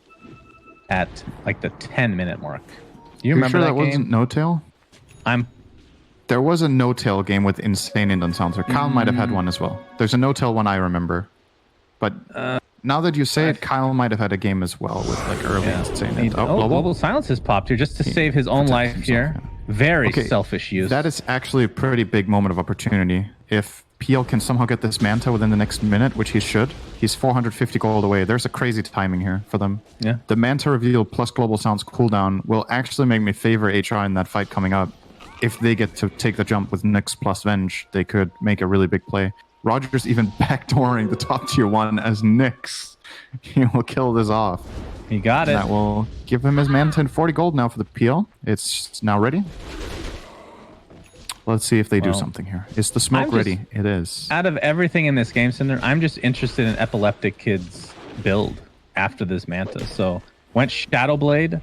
at like the 10-minute mark. Do you remember sure that game? wasn't No Tail? There was a No Tail game with insane int on silencer. Kyle might have had one as well. There's a No Tail one I remember. But now that you say it, Kyle might have had a game as well with like early insane int. Global Silence has popped here just to save his own life here. Very selfish use. That is actually a pretty big moment of opportunity. If PL can somehow get this Manta within the next minute, which he should, he's 450 gold away. There's a crazy timing here for them. Yeah. The Manta reveal plus Global Sound's cooldown will actually make me favor HR in that fight coming up. If they get to take the jump with Nyx plus Venge, they could make a really big play. Roger's even backdooring the top tier 1 as Nyx. He will kill this off. He got it. That will give him his Manta and 40 gold now for the PL. It's now ready. Let's see if they do something here. Is the smoke ready? It is. Out of everything in this game, Cinder, I'm just interested in Epileptic Kid's build after this Manta. So went Shadowblade,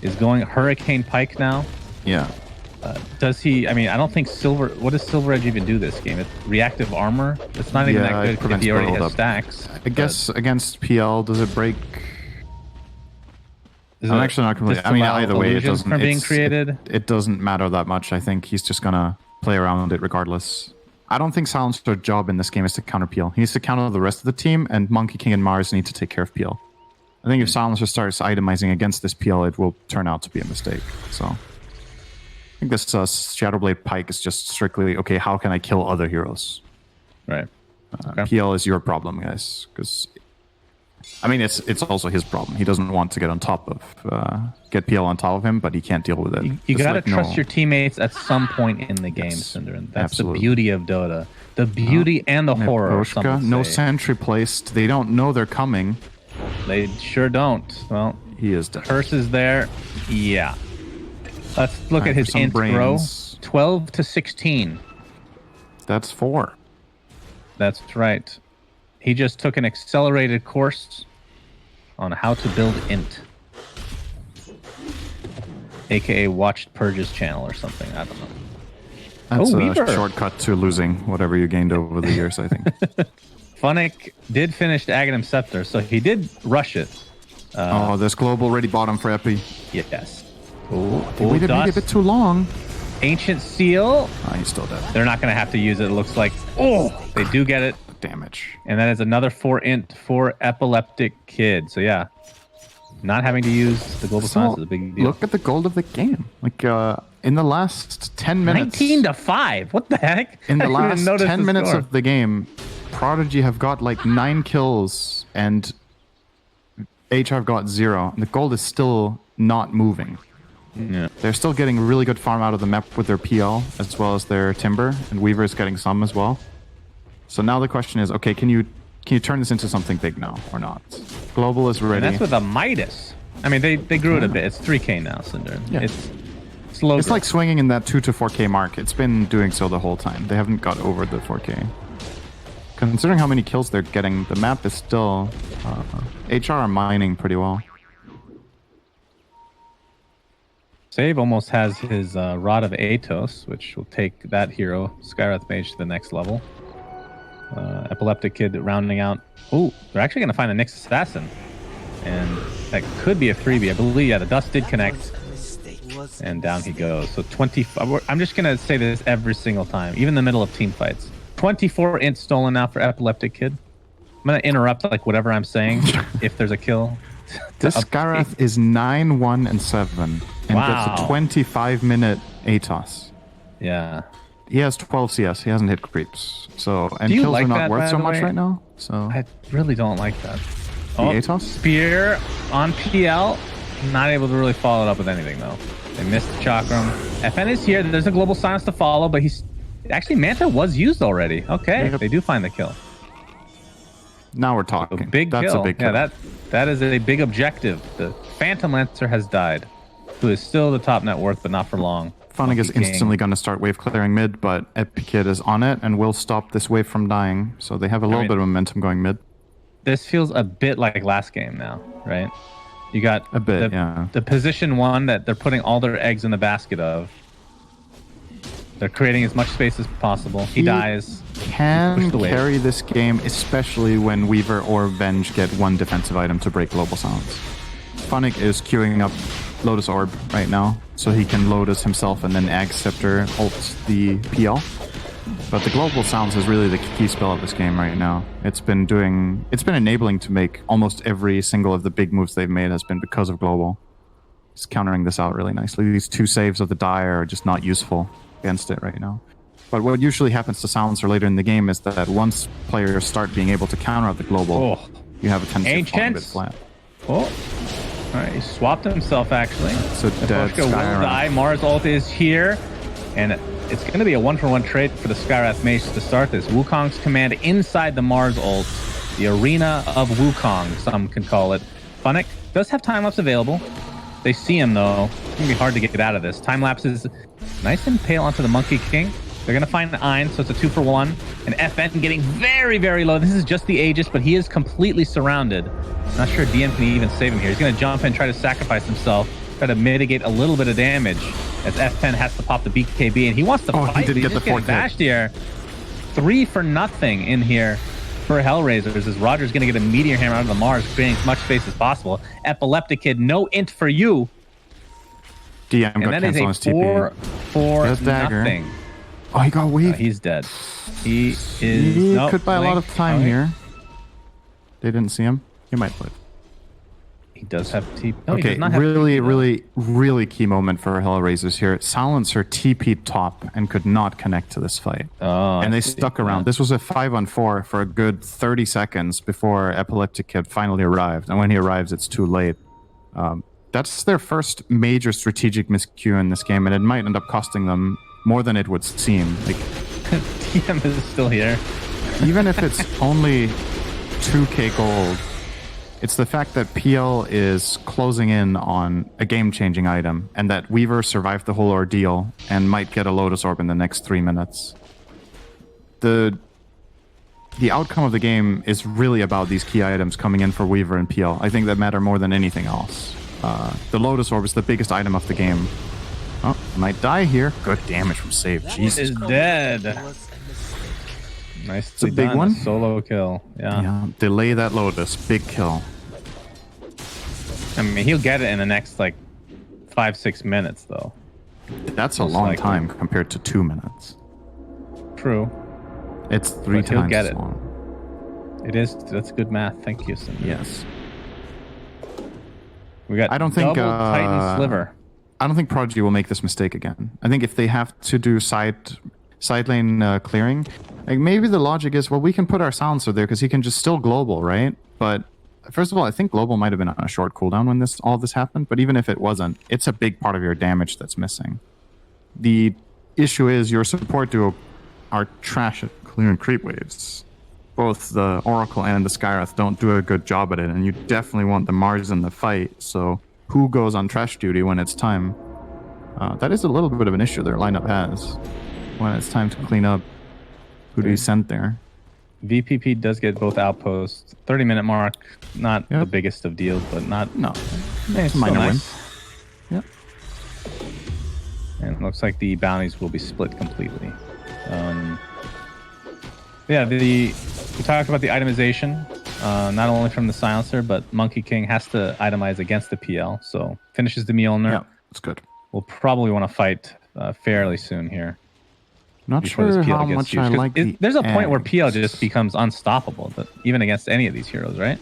is going Hurricane Pike now. Yeah. Does he? I mean, I don't think Silver. What does Silver Edge even do this game? It's reactive armor. It's not even that good if he already has stacks. I guess against PL, does it break? I'm actually not completely. I mean, either way, it doesn't. From being created, it doesn't matter that much. I think he's just gonna play around it regardless. I don't think Silencer's job in this game is to counter PL. He needs to counter the rest of the team, and Monkey King and Mars need to take care of PL. I think if Silencer starts itemizing against this PL, it will turn out to be a mistake. So I think this Shadowblade Pike is just strictly, okay, how can I kill other heroes? Right. PL is your problem, guys. Because, I mean, it's also his problem. He doesn't want to get on top of, get PL on top of him, but he can't deal with it. You gotta trust your teammates at some point in the game, Cinder. That's the beauty of Dota. The beauty and the horror. Pushka, no sentry placed. They don't know they're coming. They sure don't. Well, he is dead. Curse is there. Yeah. Let's look at his int grow. 12 to 16. That's 4. That's right. He just took an accelerated course on how to build int. AKA watched Purge's channel or something. I don't know. That's a shortcut to losing whatever you gained over the years, I think. Funnick did finish Aghanim Scepter, so he did rush it. There's global ready bottom for Epi. Yes. They waited maybe a bit too long. Ancient Seal. He's still dead. They're not going to have to use it, it looks like. They do get it. Damage. And that is another 4 int for Epileptic Kid. So yeah, not having to use the global silence is a big deal. Look at the gold of the game. Like in the last 10 minutes. 19 to 5. What the heck? In the last 10 minutes of the game, Prodigy have got like 9 kills and HR have got 0. And the gold is still not moving. Yeah. They're still getting really good farm out of the map with their PL as well as their Timber, and Weaver is getting some as well. So now the question is, okay, can you turn this into something big now or not? Global is And ready. that's with a Midas. I mean, they grew it a bit. It's 3K now, Cinder. Yeah. It's slow. It's like swinging in that 2 to 4K mark. It's been doing so the whole time. They haven't got over the 4K. Considering how many kills they're getting, the map is still... HR are mining pretty well. Save almost has his Rod of Atos, which will take that hero, Skywrath Mage, to the next level. Epileptic Kid rounding out. Oh, they're actually going to find a Nyx Assassin. And that could be a freebie. I believe, yeah, the dust did connect. And down he goes. So 20... I'm just going to say this every single time, even in the middle of team fights. 24 int stolen now for Epileptic Kid. I'm going to interrupt like whatever I'm saying if there's a kill. This Skywrath is 9, 1, and 7. And gets a 25-minute ATOS. Yeah. He has 12 CS. He hasn't hit creeps. So, and Do you kills like are not that, worth by so the much way? right now. So I really don't like that. the ATOS? Spear on PL. Not able to really follow it up with anything, though. They missed the Chakram. FN is here. There's a global silence to follow, but he's... Actually, Manta was used already. Okay, Yep. they do find the kill. Now we're A talking. big That's kill. a big kill. Yeah, that is a big objective. The Phantom Lancer has died, who is still the top net worth, but not for long. Funnig is Monkey King. instantly going to start wave clearing mid, but Epic Kid is on it and will stop this wave from dying. So they have a little mean- bit of momentum going mid. This feels a bit like last game now, right? You got A bit, the, yeah. the position one that they're putting all their eggs in the basket of. They're creating as much space as possible. He dies. Can Push the wave. carry this game, especially when Weaver or Venge get one defensive item to break global silence. Funnig is queuing up Lotus Orb right now, so he can Lotus himself and then Ag Scepter ults the PL. But the global silence is really the key spell of this game right now. It's been enabling to make almost every single of the big moves they've made has been because of global. It's countering this out really nicely. These 2 saves of the Dire are just not useful against it right now. But what usually happens to Silencer later in the game is that once players start being able to counter out the global, you have a tendency to fall a bit Ancients. flat. Oh. All right, he swapped himself, actually. So dead Pushka will Skywrath. die. Mars ult is here. And it's going to be a 1-for-1 trade for the Skywrath Mage to start this. Wukong's command inside the Mars ult. The arena of Wukong, some can call it. Funnick does have time-lapse available. They see him, though. It's going to be hard to get out of this. Time-lapse is nice and pale onto the Monkey King. They're going to find Ein, so it's a 2-for-1. And FN getting very, very low. This is just the Aegis, but he is completely surrounded. Not sure DM can even save him here. He's going to jump and try to sacrifice himself, try to mitigate a little bit of damage as FN has to pop the BKB, and he wants to fight. He did He's get just the getting fourth hit. bashed here. 3-for-0 in here for HellRaisers as Roger's going to get a Meteor Hammer out of the Mars, creating as much space as possible. Epileptic Kid, no int for you. DM And got that is cancelled on a his TP. 4-for-0. Oh, he got weaved. He's dead. He is... He nope, could buy a lot of Blink. time Okay. here. They didn't see him. He might live. He does have TP. No, he Okay, does not have really, TP, though. really key moment for HellRaisers here. Silencer TP'd top and could not connect to this fight. Oh, and I they see. stuck around. This was a 5-on-4 for a good 30 seconds before Epileptic Kid finally arrived. And when he arrives, it's too late. That's their first major strategic miscue in this game, and it might end up costing them more than it would seem. Like, TM is still here. even if it's only 2k gold, it's the fact that PL is closing in on a game-changing item, and that Weaver survived the whole ordeal and might get a Lotus Orb in the next 3 minutes. The outcome of the game is really about these key items coming in for Weaver and PL. I think that matter more than anything else. The Lotus Orb is the biggest item of the game. Oh, might die here. Good damage from save. Jesus. Is dead. Nicely a big done. one. A solo kill. Yeah. Yeah, delay that Lotus. Big kill. I mean, he'll get it in the next, like, 5-6 minutes, though. That's a Most long likely. time compared to 2 minutes. True. It's 3 But he'll times get as it. long. It is. That's good math. Thank you, Cindy. Yes. We got I don't think, double Titan Sliver. I don't think Prodigy will make this mistake again. I think if they have to do side lane clearing, like maybe the logic is, well, we can put our silencer there because he can just still global, right? But first of all, I think global might have been on a short cooldown when all this happened. But even if it wasn't, it's a big part of your damage that's missing. The issue is your support duo are trash at clearing creep waves. both the Oracle and the Skywrath don't do a good job at it, and you definitely want the Mars in the fight. So who goes on trash duty when it's time? That is a little bit of an issue their lineup has. When it's time to clean up, who do you send there? VPP does get both outposts. 30-minute mark, not the biggest of deals, but not... No. It's minor nice. win. Yep. And it looks like the bounties will be split completely. Yeah, we talked about the itemization, not only from the silencer, but Monkey King has to itemize against the PL, so finishes the Mjolnir. Yeah, that's good. We'll probably want to fight fairly soon here. Not sure how much I like the there's a point where eggs. PL just becomes unstoppable, even against any of these heroes, right?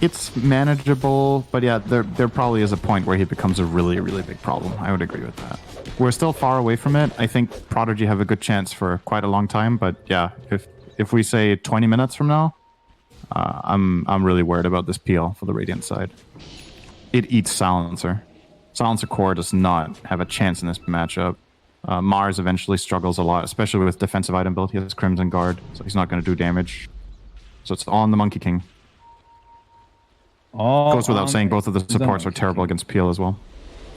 It's manageable, but yeah, there probably is a point where he becomes a really, really big problem. I would agree with that. We're still far away from it. I think Prodigy have a good chance for quite a long time, but yeah, if we say 20 minutes from now, I'm really worried about this PL for the Radiant side. It eats Silencer. Silencer Core does not have a chance in this matchup. Mars eventually struggles a lot, especially with defensive item build. He has Crimson Guard, so he's not going to do damage. So it's on the Monkey King. Goes without saying, both of the supports are terrible against PL as well.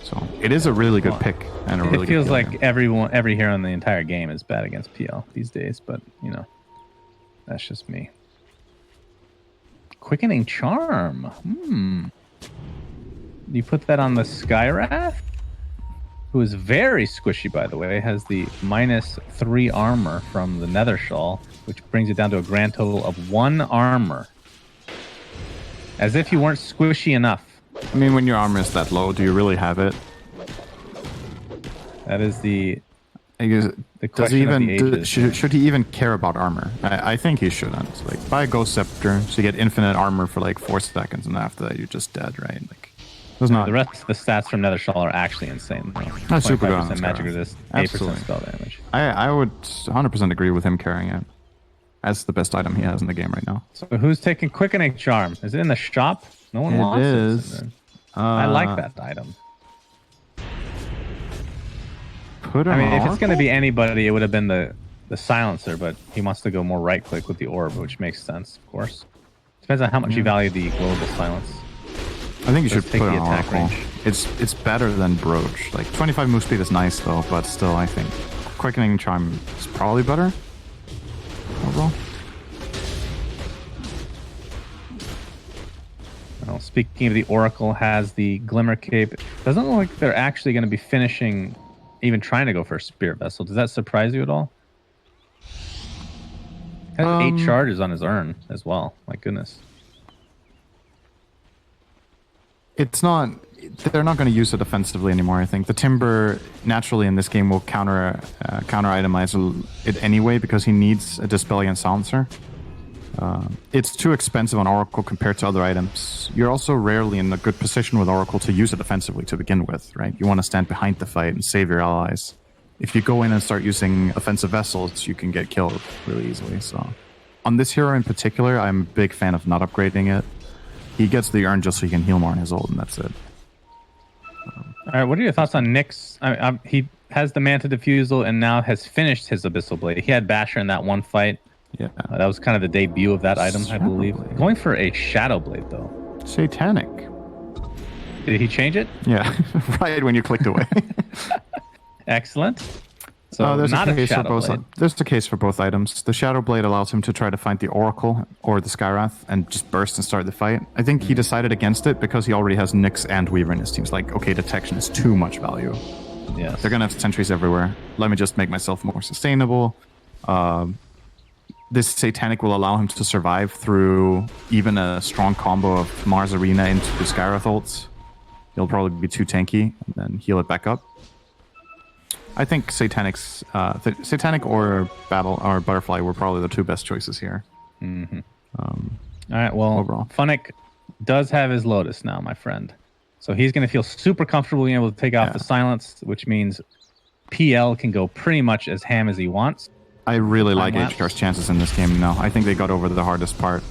So it is a really good pick and a really good. It feels PL like game. every hero in the entire game is bad against PL these days, but you know, that's just me. Quickening Charm. You put that on the Skywrath, who is very squishy, by the way. Has the -3 armor from the Nether Shawl, which brings it down to a grand total of 1 armor. As if you weren't squishy enough. I mean, when your armor is that low, do you really have it? That is the Does question he of even the ages. should he even care about armor? I think he shouldn't. Like, buy a Ghost Scepter, so you get infinite armor for like 4 seconds, and after that you're just dead, right? Like, there's not The rest of the stats from Nether Shawl are actually insane. That's super good on 25% magic Skywrath. resist, 8% Absolutely. spell damage. I would 100% agree with him carrying it. That's the best item he has in the game right now. So who's taking Quickening Charm? Is it in the shop? No one wants is. it. I like that item. Put him I mean, if on. it's going to be anybody, it would have been the silencer, but he wants to go more right click with the orb, which makes sense, of course. Depends on how much you value the global silence. I think you should Let's take put the it on attack Oracle. range. It's better than Broach. Like 25 move speed is nice though, but still I think Quickening Charm is probably better overall. Well, speaking of the Oracle, has the Glimmer Cape. Doesn't look like they're actually going to be finishing, even trying to go for a Spirit Vessel. Does that surprise you at all? Has 8 charges on his urn as well. My goodness. It's not. They're not going to use it offensively anymore. I think the Timber naturally in this game will counter itemize it anyway because he needs a Dispel against Silencer. It's too expensive on Oracle compared to other items. You're also rarely in a good position with Oracle to use it offensively to begin with, right? You want to stand behind the fight and save your allies. If you go in and start using offensive vessels, you can get killed really easily. So, on this hero in particular, I'm a big fan of not upgrading it. He gets the urn just so he can heal more on his ult, and that's it. All right, what are your thoughts on Nyx? He has the Manta Diffusal and now has finished his Abyssal Blade. He had Basher in that one fight. Yeah. That was kind of the debut of that item, I Shadow believe. Blade. Going for a Shadow Blade, though. Satanic. Did he change it? Yeah, right when you clicked away. Excellent. So there's not a a case for Shadow both. Blade. There's a case for both items. The Shadow Blade allows him to try to find the Oracle or the Skywrath and just burst and start the fight. I think he decided against it because he already has Nyx and Weaver in his team. He's like, okay, detection is too much value. Yes. They're gonna have sentries everywhere. Let me just make myself more sustainable. This Satanic will allow him to survive through even a strong combo of Mars Arena into Skywrath ults. He'll probably be too tanky and then heal it back up. I think Satanic's Satanic or Battle or Butterfly were probably the 2 best choices here. All right, well, Overall. Funnick does have his Lotus now, my friend. So he's going to feel super comfortable being able to take off the silence, which means PL can go pretty much as ham as he wants. I really like lapse. HR's chances in this game now. I think they got over the hardest part.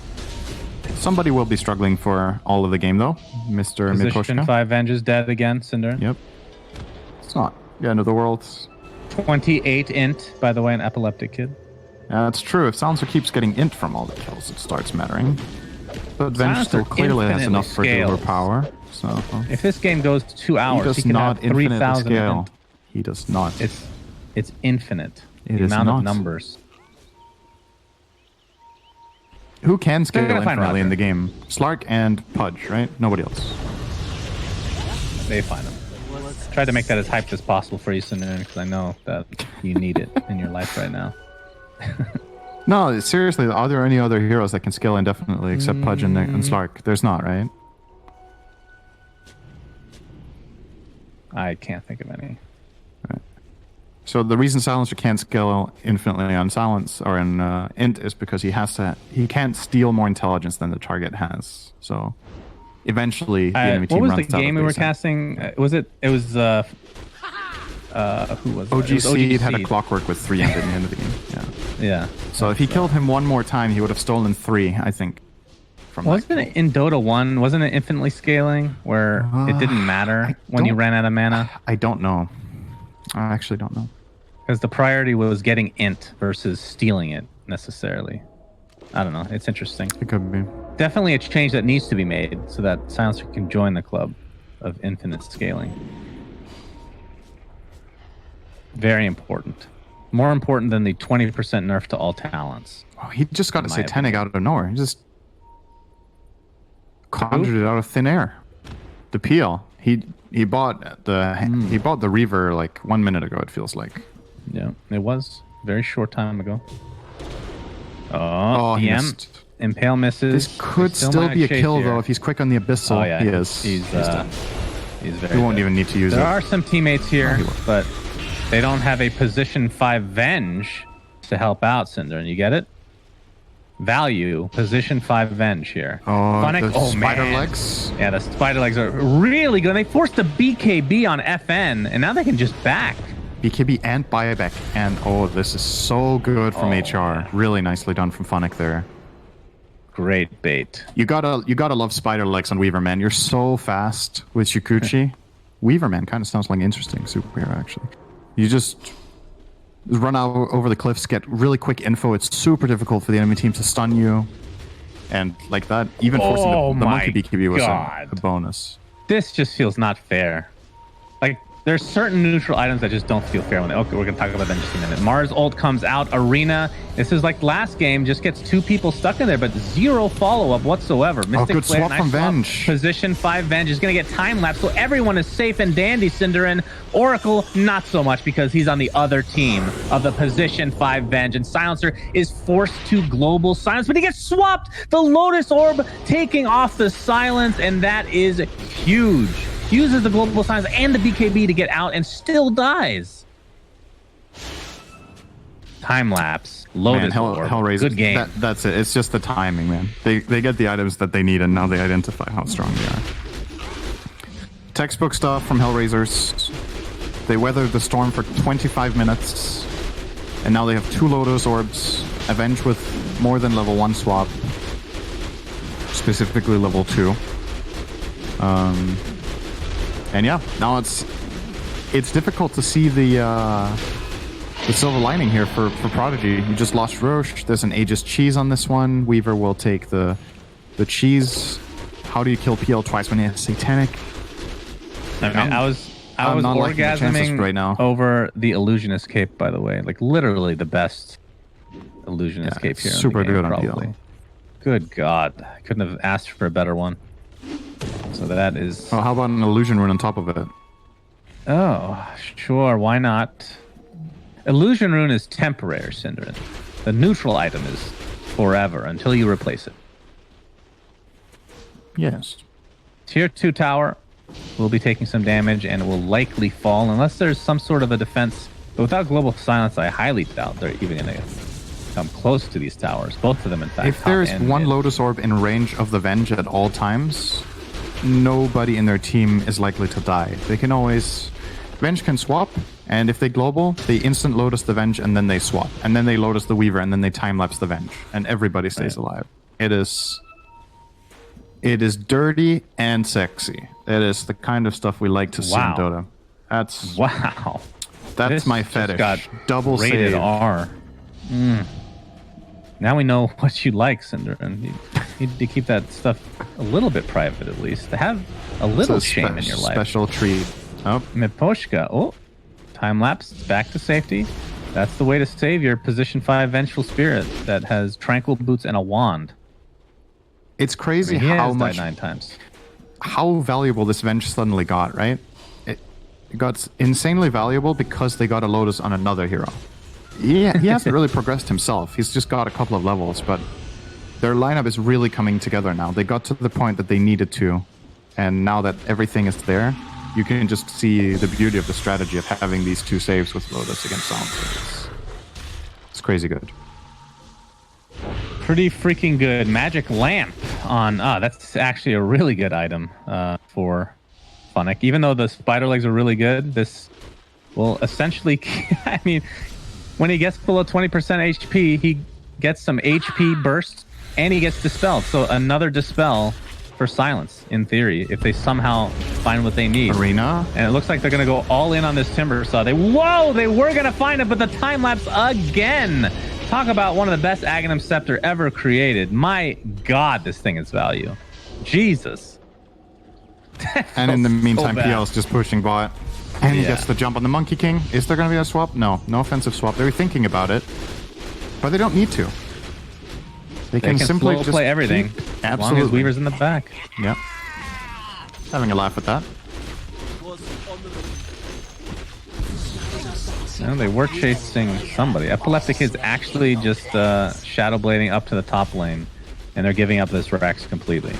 Somebody will be struggling for all of the game though. Mr. Position Mikoshka. 5 Venge is dead again, Cinder. Yep. It's not the end of the world. 28 int, by the way, an epileptic kid. That's true. If Silencer keeps getting int from all the kills, it starts mattering. But Venge still clearly has enough for dealer power. So if this game goes 2 hours, he can have 3,000 scale. He does not. It's infinite. It the is amount not. of numbers. Who can scale They're gonna find infinitely in Roger. the game? Slark and Pudge, right? Nobody else. They find them. Try to make that as hyped as possible for you, Cinder, because I know that you need it in your life right now. No, seriously, are there any other heroes that can scale indefinitely except Pudge and Slark? There's not, right? I can't think of any. Right. So the reason Silencer can't scale infinitely on Silence or in int is because he can't steal more intelligence than the target has. So eventually the enemy team runs out of What was the game we were base. casting? It was who was it? OG It was Seed had a Seed. clockwork with 3 int at the end of the game. Yeah. Yeah. So if he killed him one more time, he would have stolen 3, I think. From that Wasn't it in Dota 1? Wasn't it infinitely scaling where it didn't matter when you ran out of mana? I don't know. I actually don't know. Because the priority was getting int versus stealing it necessarily. I don't know. It's interesting. It could be. Definitely a change that needs to be made so that Silencer can join the club of infinite scaling. Very important. More important than the 20% nerf to all talents. Oh, he just got a my satanic out of nowhere. He just conjured it out of thin air. The PL. He bought the Reaver like 1 minute ago. It feels like. Yeah, it was a very short time ago. Oh, he EM. missed. Impale misses. This could still might be a chase kill here. though if he's quick on the Abyssal. Oh yeah, he is. He's very. He won't good. even need to use There it. are some teammates here, he will. but they don't have a position 5 Venge to help out, Cinder. And you get it? Value, position 5 Venge here. Oh, Funnick- the spider man. legs. Yeah, the spider legs are really good. They forced the BKB on FN, and now they can just back. BKB and buyback, and oh, this is so good from HR. Really nicely done from Funnick there. Great bait. You gotta love spider legs on Weaver Man. You're so fast with Shikuchi. Weaver Man kind of sounds like an interesting superhero actually. You just run out over the cliffs, get really quick info. It's super difficult for the enemy team to stun you, and like that, even forcing Oh the monkey my BKB was God. a bonus. This just feels not fair. Like, there's certain neutral items that just don't feel fair. Okay, we're going to talk about that in just a minute. Mars ult comes out. Arena. This is like last game. Just gets 2 people stuck in there, but 0 follow-up whatsoever. Mystic good Flare, swap from Venge. Position 5 Venge is going to get time-lapse, so everyone is safe and dandy, Cinderin. Oracle, not so much, because he's on the other team of the position 5 Venge, and Silencer is forced to global silence, but he gets swapped. The Lotus Orb taking off the silence, and that is huge. Uses the global silence and the BKB to get out and still dies. Time lapse. Lotus Orb. HellRaisers. Good game. That's it. It's just the timing, man. They get the items that they need, and now they identify how strong they are. Textbook stuff from HellRaisers. They weathered the storm for 25 minutes, and now they have 2 Lotus Orbs, Avenge with more than level 1 swap, specifically level 2. And yeah, now it's difficult to see the silver lining here for Prodigy. You just lost Roche. There's an Aegis cheese on this one. Weaver will take the cheese. How do you kill PL twice when he has Satanic? I mean, I was not liking the chances orgasming right now. over the Illusionist Cape, by the way. Like, literally the best Illusionist Cape here. super in the game, good on probably. PL. Good God. I couldn't have asked for a better one. So that is... Oh, how about an Illusion Rune on top of it? Oh, sure. Why not? Illusion Rune is temporary, Cinderin. The neutral item is forever until you replace it. Yes. Tier 2 tower will be taking some damage and will likely fall unless there's some sort of a defense. But without global silence, I highly doubt they're even going to come close to these towers. Both of them, in fact. If there is top and one mid. Lotus Orb in range of the Venge at all times, nobody in their team is likely to die. They can always... Venge can swap, and if they global, they instant Lotus the Venge, and then they swap. And then they Lotus the Weaver, and then they time-lapse the Venge. And everybody stays alive. It is dirty and sexy. It is the kind of stuff we like to see in Dota. Wow. That's This my just fetish. got Double rated save. R. Now we know what you like, Cinder, and you need to keep that stuff a little bit private at least. To have a little shame in your life. Special treat. Oh, Pushka. Oh, time lapse. Back to safety. That's the way to save your position 5 Vengeful Spirit that has Tranquil Boots and a wand. it's crazy He how has much, died 9 times. how valuable this Venge suddenly got, right? It got insanely valuable because they got a Lotus on another hero. Yeah, he hasn't really progressed himself. He's just got a couple of levels, but their lineup is really coming together now. They got to the point that they needed to, and now that everything is there, you can just see the beauty of the strategy of having these 2 saves with Lotus against Silencer. It's crazy good. Pretty freaking good. Magic Lamp on... that's actually a really good item for Funnick. Even though the spider legs are really good, this will essentially... I mean... When he gets below 20% HP, he gets some HP bursts, and he gets Dispelled. So another Dispel for Silence, in theory, if they somehow find what they need. Arena. And it looks like they're going to go all in on this Timber Saw. They were going to find it, but the time lapse again. Talk about one of the best Aghanim Scepter ever created. My God, this thing is value. Jesus. And in the meantime, bad. PL is just pushing bot. And he Yeah. gets the jump on the Monkey King. Is there going to be a swap? No. No offensive swap. They were thinking about it. But they don't need to. They They can simply slow just play everything. keep- As long Absolutely. as Weaver's in the back. Yeah. Having a laugh at that. No, they were chasing somebody. Epileptic is actually just shadow blading up to the top lane, and they're giving up this Rex completely.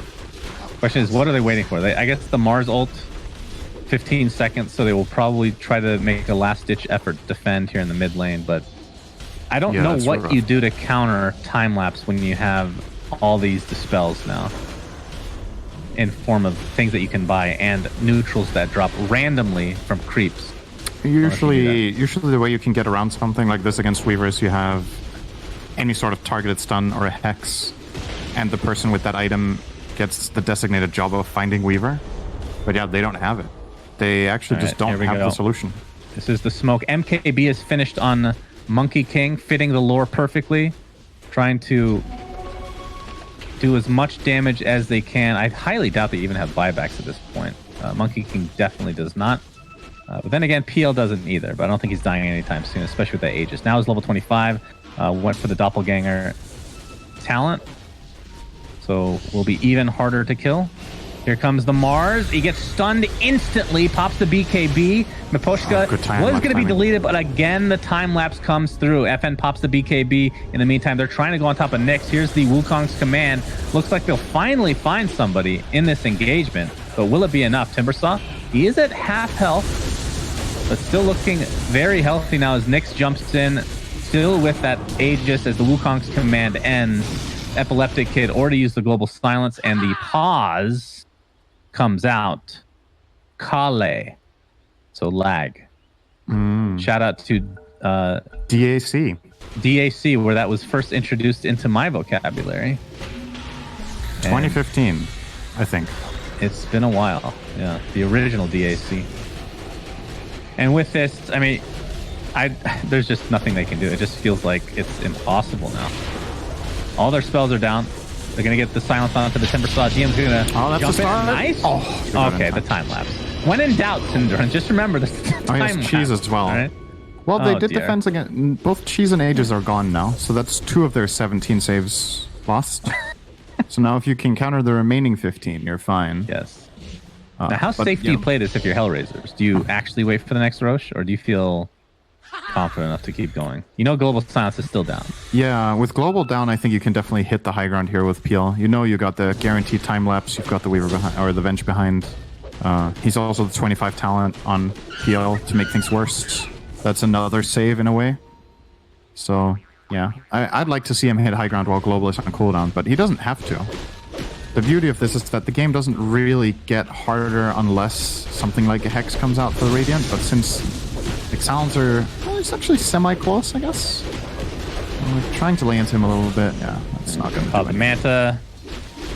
Question is, what are they waiting for? I guess the Mars ult, 15 seconds, so they will probably try to make a last-ditch effort to defend here in the mid lane, but I don't Yeah, know that's what rough. you do to counter time lapse when you have all these dispels now in form of things that you can buy and neutrals that drop randomly from creeps. Usually the way you can get around something like this against Weavers, you have any sort of targeted stun or a hex, and the person with that item gets the designated job of finding Weaver. But yeah, they don't have it. They actually All just right, don't here we have go. the solution. This is the smoke. MKB is finished on Monkey King, fitting the lore perfectly, trying to do as much damage as they can. I highly doubt they even have buybacks at this point. Monkey King definitely does not. But then again, PL doesn't either, but I don't think he's dying anytime soon, especially with that Aegis. Now he's level 25, went for the Doppelganger talent, so will be even harder to kill. Here comes the Mars. He gets stunned instantly, pops the BKB. Miposhka good time, was luck going to be timing. deleted, but again, the time lapse comes through. FN pops the BKB. In the meantime, they're trying to go on top of Nyx. Here's the Wukong's command. Looks like they'll finally find somebody in this engagement, but will it be enough? Timbersaw, he is at half health, but still looking very healthy now as Nyx jumps in, still with that Aegis as the Wukong's command ends. Epileptic Kid already used the Global Silence, and the pause comes out. Kale. So lag. Shout out to DAC. DAC, where that was first introduced into my vocabulary. 2015, I think. It's been a while. Yeah, the original DAC. And with this, I mean, there's just nothing they can do. It just feels like it's impossible now. All their spells are down. They're going to get the silence onto the Timbersaw. GM's going to that's jump a start. in. Nice. Oh, you're good okay, in the time. time lapse. When in doubt, Syndra, just remember the Oh, time yes, Cheese lapse. as well. All right? Well, they Oh, did dear. defense again. Both Cheese and Aegis are gone now, so that's 2 of their 17 saves lost. So now if you can counter the remaining 15, you're fine. Yes. Now, how but, safe do you play this if you're HellRaisers? Do you actually wait for the next Roche, or do you feel confident enough to keep going? You know Global Silence is still down. Yeah, with Global down, I think you can definitely hit the high ground here with PL. You know you got the guaranteed time lapse, you've got the Weaver behind, or the Venge behind. He's also the 25 talent on PL to make things worse. That's another save in a way. So, yeah. I'd like to see him hit high ground while Global is on cooldown, but he doesn't have to. The beauty of this is that the game doesn't really get harder unless something like a Hex comes out for the Radiant, but since Silencer, well, it's actually semi-close, I guess. We're trying to lay into him a little bit. Yeah, that's not going to do The anything. Manta,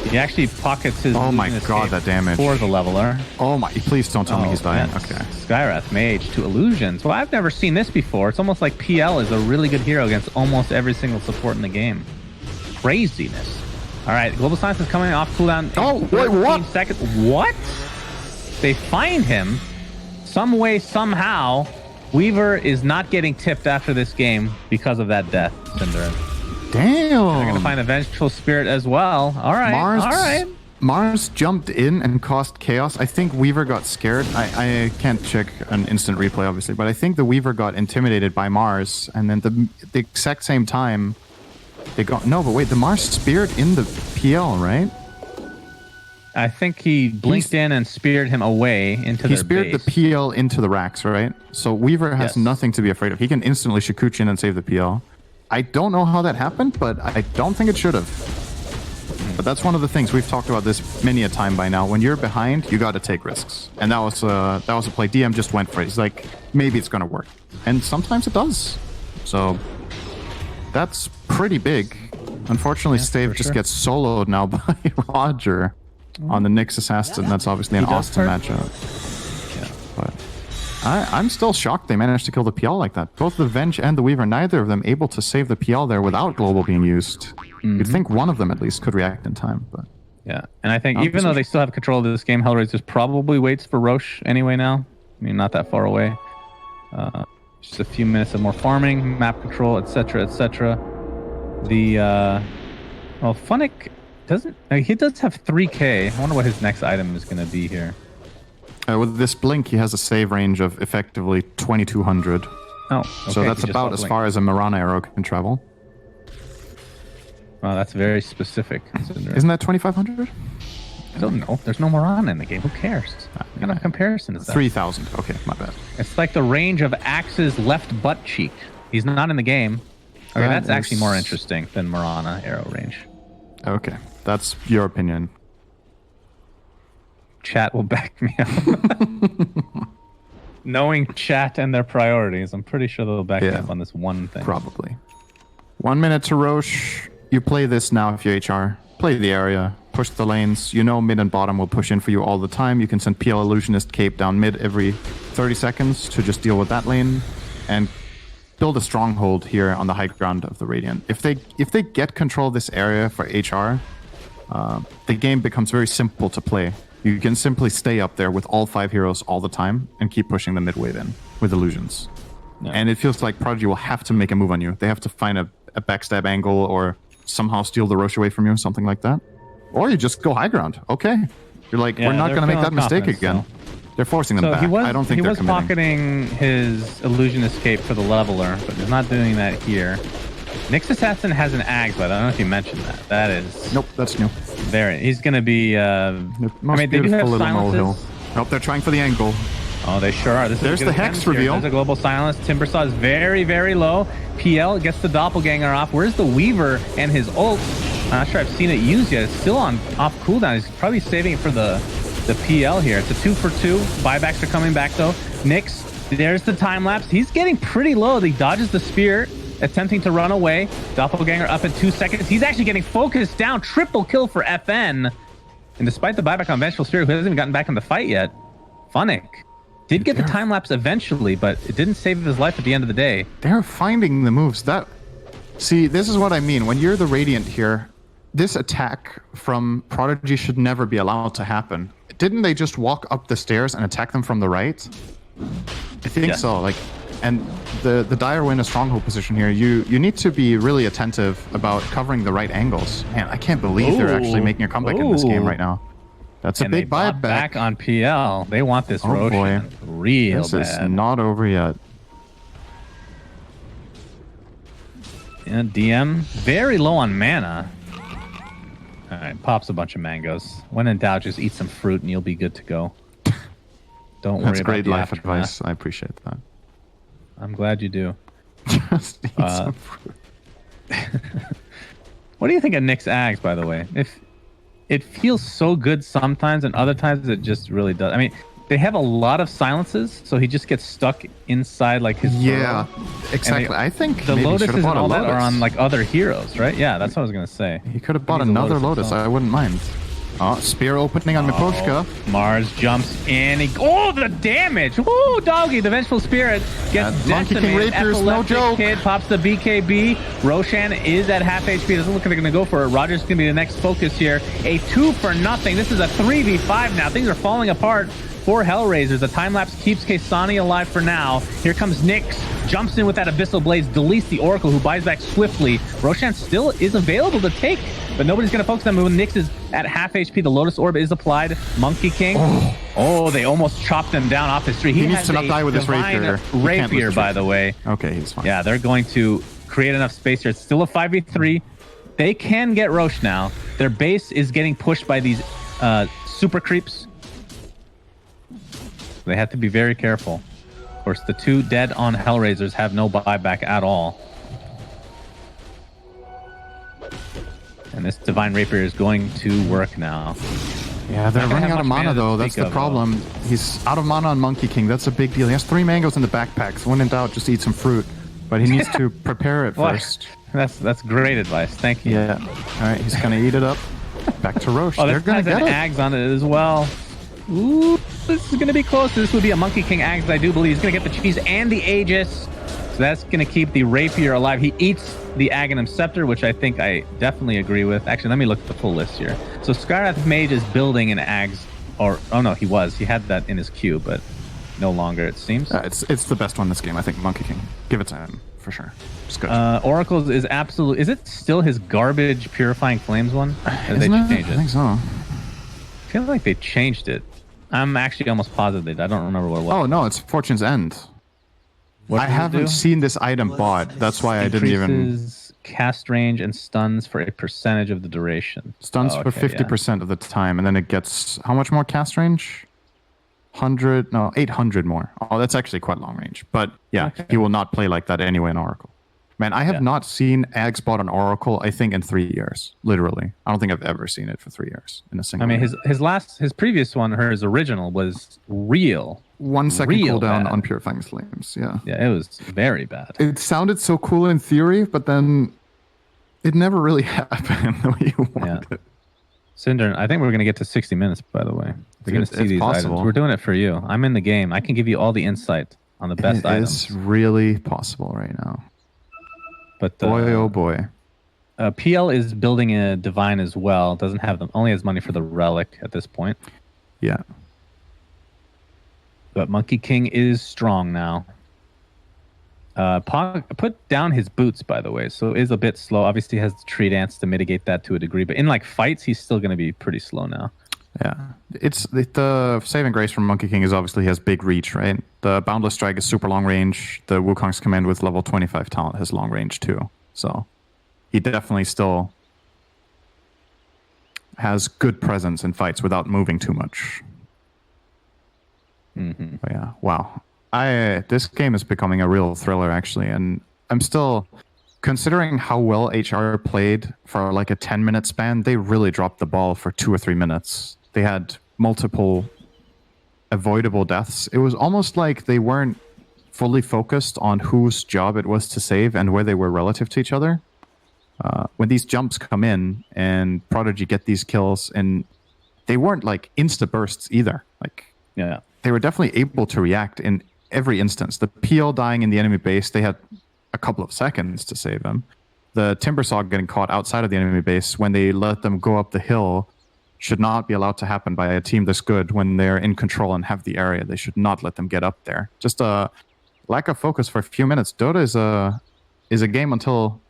he actually pockets his Oh my loot in this god, game that damage. for the leveler. Oh my, please don't tell me he's dying. yes. Okay. Skyrath Mage to Illusions. Well, I've never seen this before. It's almost like PL is a really good hero against almost every single support in the game. craziness. All right, Global Silence is coming off cooldown. Oh, wait, what? Seconds. What? They find him some way, somehow. Weaver is not getting tipped after this game because of that death, Cinder. Damn. They're going to find a Vengeful Spirit as well. All right, all right. Mars jumped in and caused chaos. I think Weaver got scared. I can't check an instant replay, obviously, but I think the Weaver got intimidated by Mars, and then the exact same time, they got... No, but wait, the Mars speared in the PL, right? I think he blinked in and speared him away into their base. He speared the PL into the racks, right? So Weaver has nothing to be afraid of. He can instantly Shikuchin and save the PL. I don't know how that happened, but I don't think it should have. But that's one of the things we've talked about this many a time by now. When you're behind, you got to take risks, and that was a play. DM just went for it. He's like, maybe it's gonna work, and sometimes it does. So that's pretty big. Unfortunately, Stave just gets soloed now by Roger on the Nyx assassin. That's obviously an awesome matchup. Yeah, but I'm still shocked they managed to kill the PL like that. Both the Venge and the Weaver, neither of them able to save the PL there without global being used. You'd think one of them at least could react in time, but yeah. And I think even though they still have control of this game, HellRaisers probably waits for Roche anyway now. I mean, not that far away. Just a few minutes of more farming, map control, etc., etc. The well, Funnick doesn't. He does have 3K. I wonder what his next item is going to be here. With this blink, he has a save range of effectively 2200. Oh, okay. So that's about as far as a Mirana arrow can travel. Wow, that's very specific. Isn't that 2500? I don't know. There's no Mirana in the game. Who cares? What kind of comparison is that? 3000. Okay, my bad. It's like the range of Axe's left butt cheek. He's not in the game. Okay, that's actually more interesting than Mirana arrow range. Okay, that's your opinion. Chat will back me up. Knowing chat and their priorities, I'm pretty sure they'll back me up on this one thing. Probably. 1 minute to Roche. You play this now if you're HR. Play the area. Push the lanes. You know mid and bottom will push in for you all the time. You can send PL Illusionist Cape down mid every 30 seconds to just deal with that lane. And build a stronghold here on the high ground of the Radiant. If they get control of this area for HR, the game becomes very simple to play. You can simply stay up there with all 5 heroes all the time and keep pushing the mid wave in with illusions. No. And it feels like Prodigy will have to make a move on you. They have to find a backstab angle or somehow steal the Roche away from you, something like that. Or you just go high ground. Okay. You're like, we're not going to make that mistake again. So. They're forcing them back. I don't think they're committing. He was pocketing his illusion escape for the leveler, but he's not doing that here. Nyx Assassin has an Ags, but I don't know if you mentioned that. That is... Nope, that's new. There, he's going to be... I mean, they do have silences. Nope, they're trying for the angle. Oh, they sure are. There's the Hex reveal. There's a global silence. Timbersaw is very, very low. PL gets the Doppelganger off. Where's the Weaver and his ult? I'm not sure I've seen it used yet. It's still on off cooldown. He's probably saving it for the PL here. It's a 2-for-2. Buybacks are coming back, though. Nyx, there's the time lapse. He's getting pretty low. He dodges the spear, attempting to run away. Doppelganger up in 2 seconds. He's actually getting focused down. Triple kill for FN. And despite the buyback on Vengeful Spirit, who hasn't even gotten back in the fight yet, Funnick did get the time lapse eventually, but it didn't save his life at the end of the day. They're finding the moves. See, this is what I mean. When you're the Radiant here, this attack from Prodigy should never be allowed to happen. Didn't they just walk up the stairs and attack them from the right? I think so. Like, and the Dire were in a stronghold position here. You need to be really attentive about covering the right angles. Man, I can't believe they're actually making a comeback in this game right now. That's a big buyback. Back on PL. They want this Roshan real bad. This is not over yet. Yeah, DM very low on mana. All right, pops a bunch of mangoes. When in doubt, just eat some fruit and you'll be good to go. Don't worry about That's great life aftermath. advice. I appreciate that. I'm glad you do. Just eat some fruit. What do you think of Nyx Ags, by the way? If it feels so good sometimes, and other times it just really does. I mean, they have a lot of silences, so he just gets stuck inside like his burrow. Exactly. I think the maybe Lotuses and all that are on like other heroes, right? Yeah, that's what I was gonna say. He could have bought another Lotus. I wouldn't mind. Spear opening on Pushka. Mars jumps in. Oh, the damage! Woo, doggy! The Vengeful Spirit gets Monkey King decimated. Rapier's no Epileptic joke. Kid pops the BKB. Roshan is at half HP. Doesn't look like they're going to go for it. Roger's going to be the next focus here. A 2-for-0. This is a 3v5 now. Things are falling apart for HellRaisers. The time-lapse keeps Kesani alive for now. Here comes Nyx. Jumps in with that Abyssal Blades. Deletes the Oracle, who buys back swiftly. Roshan still is available to take, but nobody's going to focus on him. When Nyx is at half HP, the Lotus Orb is applied. Monkey King. Oh, they almost chopped him down off his tree. He needs to not die with his rapier. Rapier, by the way. Okay, he's fine. Yeah, they're going to create enough space here. It's still a 5v3. They can get Roche now. Their base is getting pushed by these super creeps. They have to be very careful. Of course, the 2 dead on HellRaisers have no buyback at all. And this Divine Rapier is going to work now. Yeah, they're running out of mana, though. That's the problem. He's out of mana on Monkey King. That's a big deal. He has 3 mangoes in the backpack, so when in doubt, just eat some fruit. But he needs to prepare it first. That's great advice. Thank you. Yeah. All right, he's going to eat it up. Back to Roche. Oh, they're going to get an it. Ags on it as well. Ooh, this is going to be close. This would be a Monkey King Ags, I do believe. He's going to get the cheese and the Aegis. So that's going to keep the Rapier alive. He eats the Aghanim Scepter, which I think I definitely agree with. Actually, let me look at the full list here. So Skywrath Mage is building an Ags, oh no, he was. He had that in his queue, but no longer, it seems. It's the best one this game, I think, Monkey King. Give it to him, for sure. It's good. Oracles is absolute. Is it still his garbage Purifying Flames one? Or they changed it? I think so. I feel like they changed it. I'm actually almost positive. I don't remember what it was. Oh, no, it's Fortune's End. What I does it haven't do? seen this item bought. That's why I didn't even... Increases cast range and stuns for a percentage of the duration. Stuns for 50% of the time, and then it gets... How much more cast range? 800 more. Oh, that's actually quite long range. But yeah, he will not play like that anyway in Oracle. Man, I have not seen Ags bought on Oracle, I think, in 3 years. Literally. I don't think I've ever seen it for 3 years in a single year. his previous one, his original, was real. 1 second real cooldown bad. on Purifying Flames, yeah. Yeah, it was very bad. It sounded so cool in theory, but then it never really happened the way you wanted it. Cinder, I think we're going to get to 60 minutes, by the way. We're going to see these possible. items. We're doing it for you. I'm in the game. I can give you all the insight on the best items. It's really possible right now. But Boy, oh boy. PL is building a Divine as well. Doesn't have them. Only has money for the Relic at this point. Yeah. But Monkey King is strong now. Put down his boots, by the way, so is a bit slow. Obviously, he has the Tree Dance to mitigate that to a degree, but in like fights, he's still going to be pretty slow now. Yeah, it's the saving grace from Monkey King is obviously he has big reach, right? The Boundless Strike is super long range. The Wukong's Command with level 25 talent has long range too, so he definitely still has good presence in fights without moving too much. Mm-hmm. But yeah, wow. This game is becoming a real thriller, actually, and I'm still considering how well HR played for like a 10-minute span. They really dropped the ball for 2 or 3 minutes. They had multiple avoidable deaths. It was almost like they weren't fully focused on whose job it was to save and where they were relative to each other. When these jumps come in and Prodigy get these kills, and they weren't like insta bursts either. Like, yeah, they were definitely able to react in every instance. The PL dying in the enemy base, they had a couple of seconds to save him. The Timbersaw getting caught outside of the enemy base when they let them go up the hill should not be allowed to happen by a team this good when they're in control and have the area. They should not let them get up there. Just a lack of focus for a few minutes. Dota is a game until,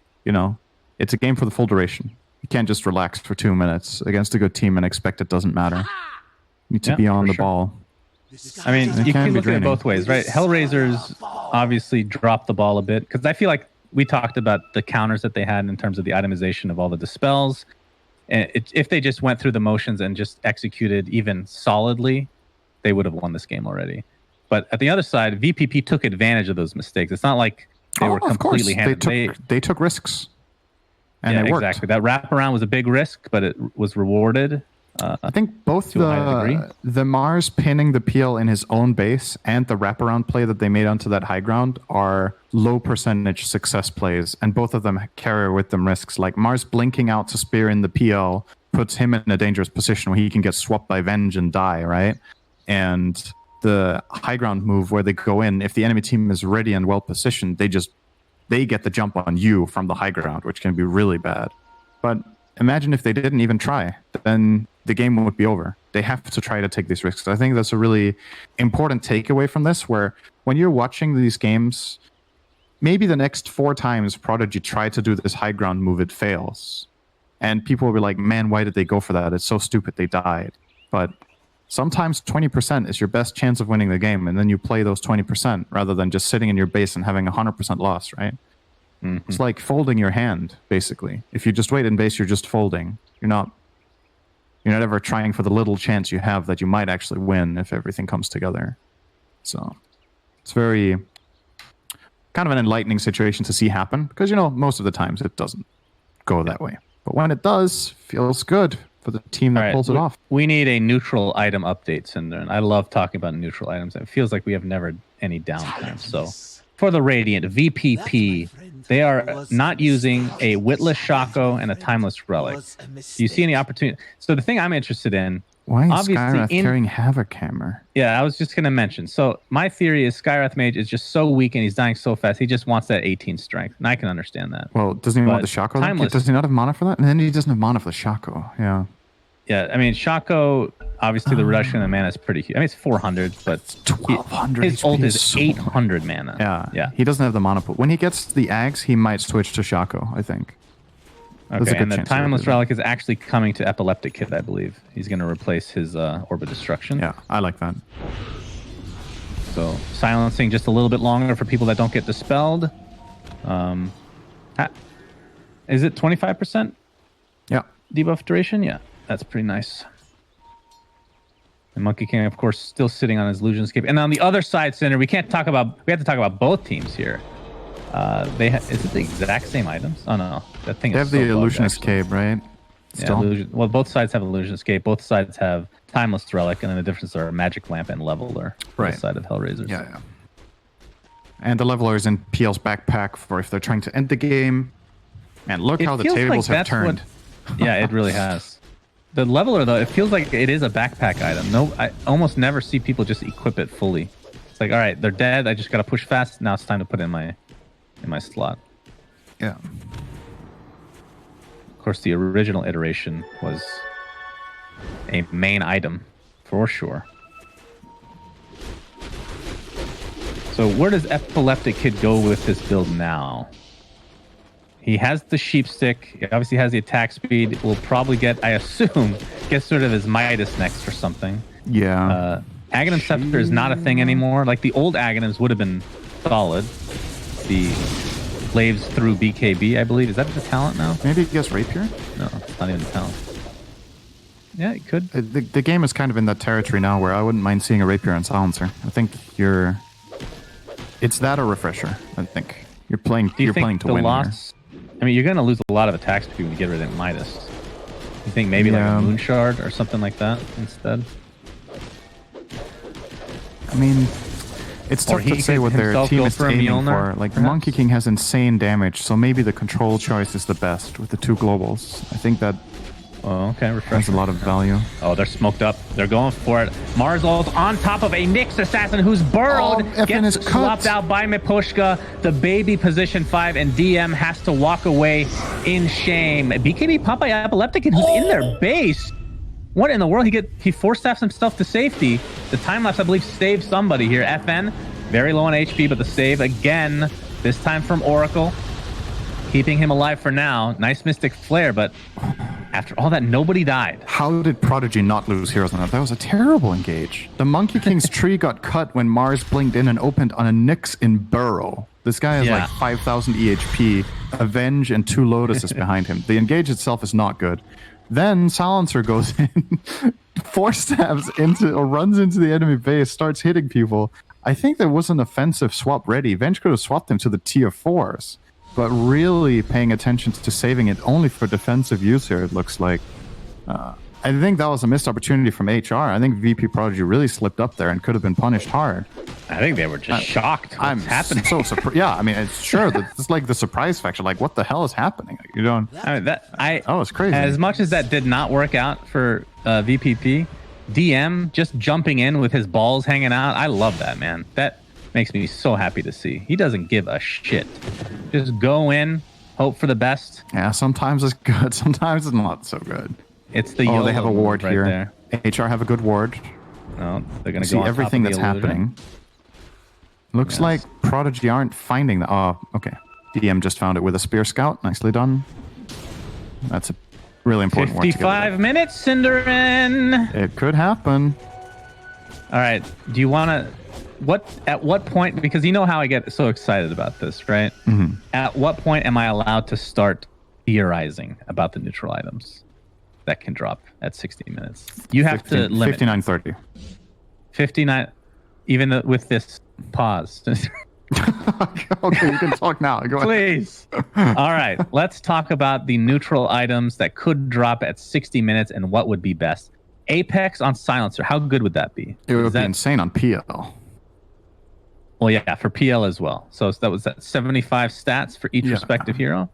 it's a game for the full duration. You can't just relax for 2 minutes against a good team and expect it doesn't matter. You need to be on the ball. I mean, you can look at it draining. both ways, right? HellRaisers obviously dropped the ball a bit because I feel like we talked about the counters that they had in terms of the itemization of all the dispels. And if they just went through the motions and just executed even solidly, they would have won this game already. But at the other side, VPP took advantage of those mistakes. It's not like they were completely handed. They took risks. And it worked. Exactly. That wraparound was a big risk, but it was rewarded. I think both to a high degree. the Mars pinning the PL in his own base and the wraparound play that they made onto that high ground are low percentage success plays, and both of them carry with them risks. Like Mars blinking out to spear in the PL puts him in a dangerous position where he can get swapped by Venge and die, right? And the high ground move where they go in, if the enemy team is ready and well positioned, they get the jump on you from the high ground, which can be really bad. But imagine if they didn't even try, then the game would be over. They have to try to take these risks. I think that's a really important takeaway from this, where when you're watching these games, maybe the next 4 times Prodigy try to do this high ground move, it fails. And people will be like, man, why did they go for that? It's so stupid, they died. But sometimes 20% is your best chance of winning the game, and then you play those 20% rather than just sitting in your base and having 100% loss, right? Mm-hmm. It's like folding your hand, basically. If you just wait in base, you're just folding. You're not ever trying for the little chance you have that you might actually win if everything comes together. So it's very kind of an enlightening situation to see happen, because, most of the times it doesn't go that way. But when it does, feels good for the team that pulls it off. We need a neutral item update, Cinder. I love talking about neutral items. It feels like we have never any downtime. So for the Radiant, VPP, they are not using a Witless Shaco and a Timeless Relic. Do you see any opportunity? So the thing I'm interested in, why is Skyrath carrying Havoc Hammer? Yeah, I was just going to mention. So my theory is Skyrath Mage is just so weak and he's dying so fast. He just wants that 18 strength, and I can understand that. Well, doesn't he want the Shaco? Does he not have mana for that? And then he doesn't have mana for the Shaco. Yeah. Yeah, I mean, Shaco, obviously the reduction in the mana is pretty huge. I mean, it's 400, but 1,200. His ult is 800 mana. Yeah. He doesn't have the mana pool. When he gets the Ags, he might switch to Shaco, I think. Okay, and the Timeless Relic is actually coming to Epileptic Kid, I believe. He's going to replace his Orb of Destruction. Yeah, I like that. So, silencing just a little bit longer for people that don't get dispelled. Is it 25%? Yeah. Debuff duration? Yeah, that's pretty nice. And Monkey King, of course, still sitting on his Illusion Escape. And on the other side, Center, we have to talk about both teams here. Is it the exact same items? Oh no, that thing. They have the Illusion Escape, right? Still? Yeah, well, both sides have Illusion Escape. Both sides have Timeless Relic, and then the difference are Magic Lamp and Leveler. Right. On the side of HellRaisers. Yeah. And the Leveler is in PL's backpack for if they're trying to end the game. And look how the tables have turned. Yeah, it really has. The Leveler, though, it feels like it is a backpack item. No, I almost never see people just equip it fully. It's like, all right, they're dead. I just got to push fast. Now it's time to put in my slot. Yeah. Of course, the original iteration was a main item for sure. So where does Epileptic Kid go with this build now? He has the Sheep Stick. He obviously has the attack speed. Will probably get, I assume, sort of his Midas next or something. Yeah. Aghanim Scepter is not a thing anymore. Like the old Aghanims would have been solid. The Slaves through BKB, I believe. Is that the talent now? Maybe he gets Rapier? No, it's not even the talent. Yeah, it could. The game is kind of in that territory now where I wouldn't mind seeing a Rapier and Silencer. I think it's that or Refresher. I think you're playing to win here. I mean, you're going to lose a lot of attack speed when you get rid of Midas. You think maybe like a Moon Shard or something like that instead? I mean, it's tough to say what their team is aiming for. Like, Monkey King has insane damage, so maybe the control choice is the best with the 2 globals. I think that has a lot of value. Oh, they're smoked up. They're going for it. Marzul's on top of a Nyx assassin who's burrowed. Gets swapped out by Pushka. The baby position 5, and DM has to walk away in shame. BKB popped by Epileptic, who's in their base. What in the world? He force-staffs himself to safety. The time-lapse, I believe, saved somebody here. FN, very low on HP, but the save again, this time from Oracle. Keeping him alive for now. Nice Mystic Flare, but after all that, nobody died. How did Prodigy not lose heroes on that? That was a terrible engage. The Monkey King's tree got cut when Mars blinked in and opened on a Nyx in Burrow. This guy has like 5,000 EHP, Avenge, and 2 Lotuses behind him. The engage itself is not good. Then Silencer goes in, 4 stabs into or runs into the enemy base, starts hitting people. I think there was an offensive swap ready. Venge could have swapped him to the tier 4s, but really paying attention to saving it only for defensive use here, it looks like. I think that was a missed opportunity from HR. I think VP Prodigy really slipped up there and could have been punished hard. I think they were just shocked. I'm What's happening? so surprised. Yeah, I mean, it's sure it's like the surprise factor. Like, what the hell is happening? You don't. I mean, Oh, it's crazy. As much as that did not work out for VPP, DM just jumping in with his balls hanging out. I love that, man. That makes me so happy to see. He doesn't give a shit. Just go in, hope for the best. Yeah, sometimes it's good, sometimes it's not so good. It's the they have a ward right here. there. HR have a good ward. No, they're gonna See go on everything top of that's the illusion. happening. Looks like Prodigy aren't finding the. Oh, okay. DM just found it with a spear scout. Nicely done. That's a really important one. 55 minutes, Cinderin. It could happen. All right. Do you want to? At what point? Because you know how I get so excited about this, right? Mm-hmm. At what point am I allowed to start theorizing about the neutral items that can drop at 60 minutes? You have to limit 59:30. 59, even with this pause. Okay, you can talk now. Go ahead. Please. All right. Let's talk about the neutral items that could drop at 60 minutes and what would be best. Apex on Silencer. How good would that be? It would be insane on PL. Well, yeah, for PL as well. So that was that 75 stats for each respective hero.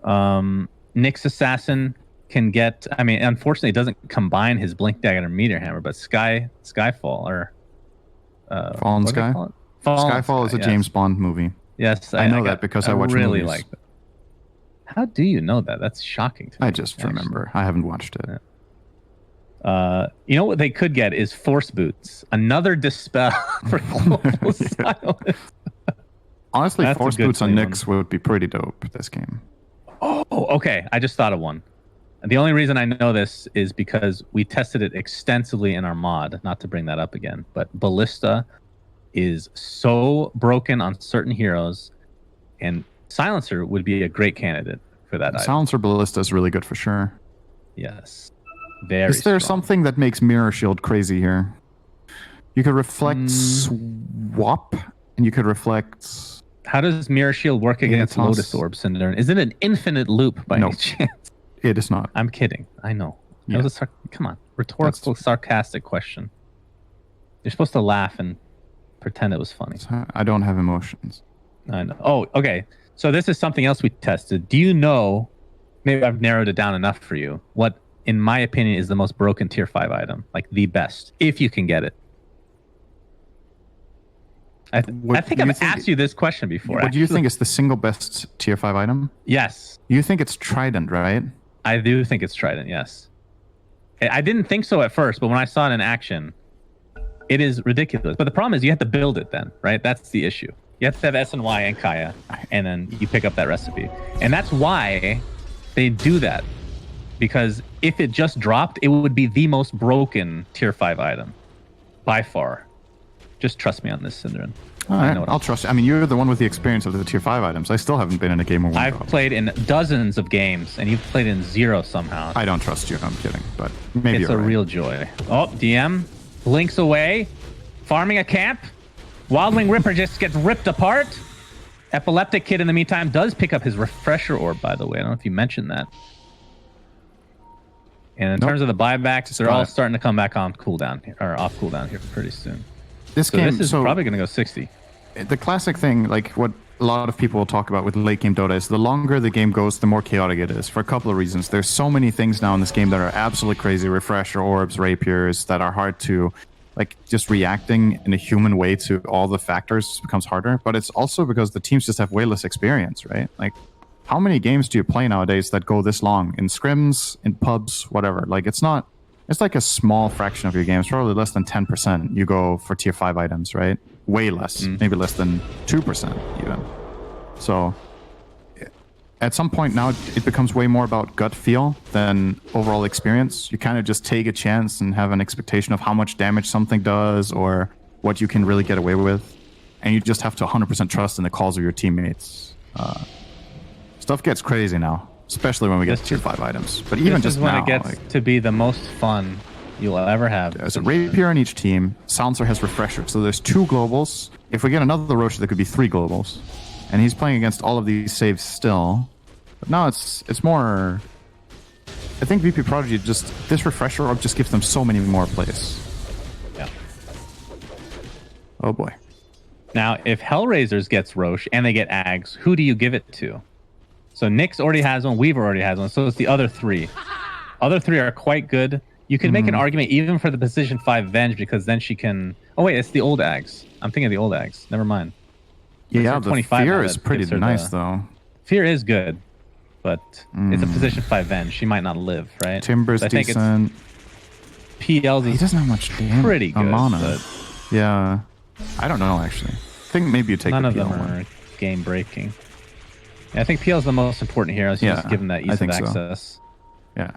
Nyx Assassin can get. I mean, unfortunately, it doesn't combine his Blink Dagger and Meteor Hammer, but Skyfall or Fallen Sky. Skyfall is a James Bond movie. Yes, I know that because I watch really movies. like that. How do you know that? That's shocking to me. I just remember. I haven't watched it. Yeah. You know what they could get is Force Boots. Another dispel for global silence. Honestly, That's Force a good Boots on clean Nyx would be pretty dope this game. Oh, okay. I just thought of one. And the only reason I know this is because we tested it extensively in our mod. Not to bring that up again, but Ballista is so broken on certain heroes, and Silencer would be a great candidate for that item. Silencer Ballista is really good for sure. Yes. Very Is there strong. something that makes Mirror Shield crazy here? You could reflect swap, and you could reflect. How does Mirror Shield work against Toss. Lotus Orb, Cinder? Is it an infinite loop by any chance? It is not. I'm kidding. I know. Yeah. That was come on. Rhetorical, sarcastic question. You're supposed to laugh and pretend it was funny. I don't have emotions. I know. Oh, okay. So this is something else we tested. Do you know, maybe I've narrowed it down enough for you, what, in my opinion, is the most broken tier 5 item? Like the best, if you can get it. I think I've asked you this question before. What do you think is the single best tier 5 item? Yes. You think it's Trident, right? I do think it's Trident, yes. I didn't think so at first, but when I saw it in action, it is ridiculous. But the problem is you have to build it then, right? That's the issue. You have to have SNY and Kaya, and then you pick up that recipe. And that's why they do that. Because if it just dropped, it would be the most broken tier 5 item. By far. Just trust me on this, Cinderin. All right, I'll trust you. I mean, you're the one with the experience of the tier 5 items. I still haven't been in a game where one I've dropped. played in dozens of games, and you've played in 0 somehow. I don't trust you. I'm kidding, but maybe it's you're a right. real joy. Oh, DM blinks away, farming a camp. Wildwing Ripper just gets ripped apart. Epileptic Kid, in the meantime, does pick up his Refresher Orb, by the way. I don't know if you mentioned that. And in terms of the buybacks, they're all starting to come back on cooldown, or off cooldown here pretty soon. This So game this is probably going to go 60. The classic thing, like what a lot of people will talk about with late game Dota, is the longer the game goes, the more chaotic it is, for a couple of reasons. There's so many things now in this game that are absolutely crazy. Refresher orbs, rapiers, that are hard to, like, just reacting in a human way to all the factors becomes harder. But it's also because the teams just have way less experience, right? Like, how many games do you play nowadays that go this long? In scrims, in pubs, whatever. Like, it's not... It's like a small fraction of your games, probably less than 10% you go for tier 5 items, right? Way less, maybe less than 2% even. So at some point now, it becomes way more about gut feel than overall experience. You kind of just take a chance and have an expectation of how much damage something does or what you can really get away with. And you just have to 100% trust in the calls of your teammates. Stuff gets crazy now. Especially when we get to tier 5 items. But even just when now, it gets to be the most fun you'll ever have. There's a rapier on each team. Silencer has Refresher. So there's 2 globals. If we get another Rocher, there could be 3 globals. And he's playing against all of these saves still. But now it's more... I think VP.Prodigy just... This Refresher Orb just gives them so many more plays. Yeah. Oh boy. Now, if HellRaisers gets Roche and they get Ags, who do you give it to? So Nyx already has one, Weaver already has one, so it's the other three. Other three are quite good. You could make an argument even for the position 5 Venge, because then she can... Oh wait, it's the old Ags. I'm thinking of the old Ags. Never mind. Yeah, the Fear is pretty nice, though. Fear is good, but it's a position 5 Venge. She might not live, right? Timber's so decent. PL's He doesn't have much damage. Pretty good. Mana. Yeah. I don't know, actually. I think maybe you take none the of PL them one. are game breaking. Yeah, I think PL is the most important hero. So you just give them that ease of access. Yeah.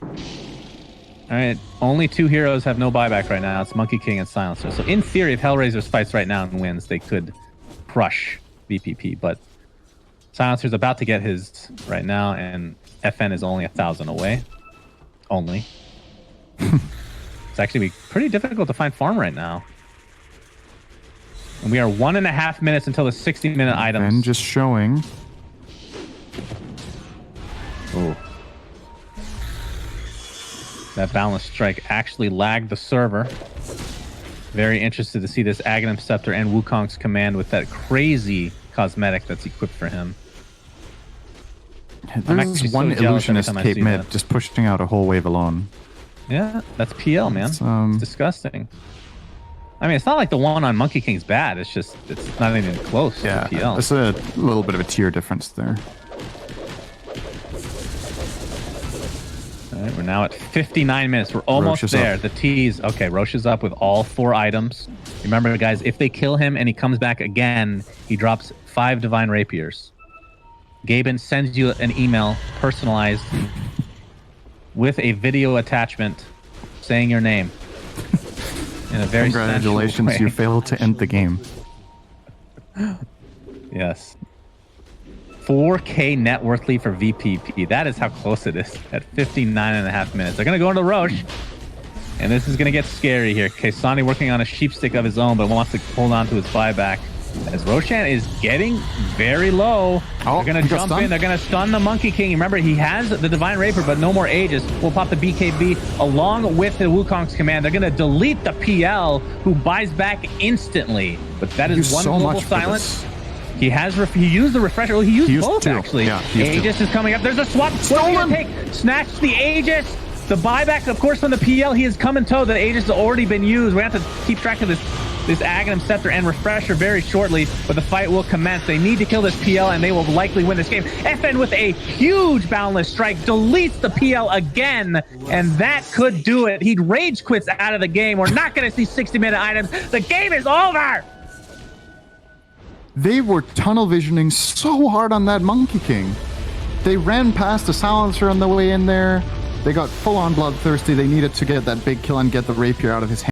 All right, only 2 heroes have no buyback right now. It's Monkey King and Silencer. So in theory, if HellRaisers fights right now and wins, they could crush VPP. But Silencer's about to get his right now, and FN is only 1,000 away. Only. It's actually pretty difficult to find farm right now. And we are 1.5 minutes until the 60-minute items. And just showing. Oh. That balanced strike actually lagged the server. Very interested to see this Aghanim Scepter and Wukong's command with that crazy cosmetic that's equipped for him. There's one illusionist Cape Mid just pushing out a whole wave alone. Yeah, that's PL, man. It's disgusting. I mean, it's not like the one on Monkey King's bad. It's just, it's not even close to PL. It's a little bit of a tier difference there. All right, we're now at 59 minutes. We're almost there. The T's. Okay, Roche is up with all 4 items. Remember, guys, if they kill him and he comes back again, he drops 5 Divine Rapiers. Gaben sends you an email, personalized, with a video attachment saying your name. In a very Congratulations, you failed to end the game. Yes. 4K net worth lead for VPP. That is how close it is at 59.5 minutes. They're going to go into Roche. And this is going to get scary here. Kaysani working on a sheep stick of his own, but wants to hold on to his buyback. As Roshan is getting very low. They're going to jump in. They're going to stun the Monkey King. Remember, he has the Divine Rapier, but no more Aegis. We'll pop the BKB along with the Wukong's command. They're going to delete the PL, who buys back instantly. But that is one global silence. He has he used the refresher. Well, he used both, actually. Yeah, Aegis is coming up. There's a swap. Snatch the Aegis. The buyback, of course, from the PL. He is come in tow. The Aegis has already been used. We have to keep track of this Aghanim Scepter and Refresher very shortly, but the fight will commence. They need to kill this PL, and they will likely win this game. FN with a huge boundless strike deletes the PL again, and that could do it. He rage quits out of the game. We're not going to see 60-minute items. The game is over! They were tunnel visioning so hard on that Monkey King. They ran past the Silencer on the way in there. They got full-on bloodthirsty. They needed to get that big kill and get the Rapier out of his hand.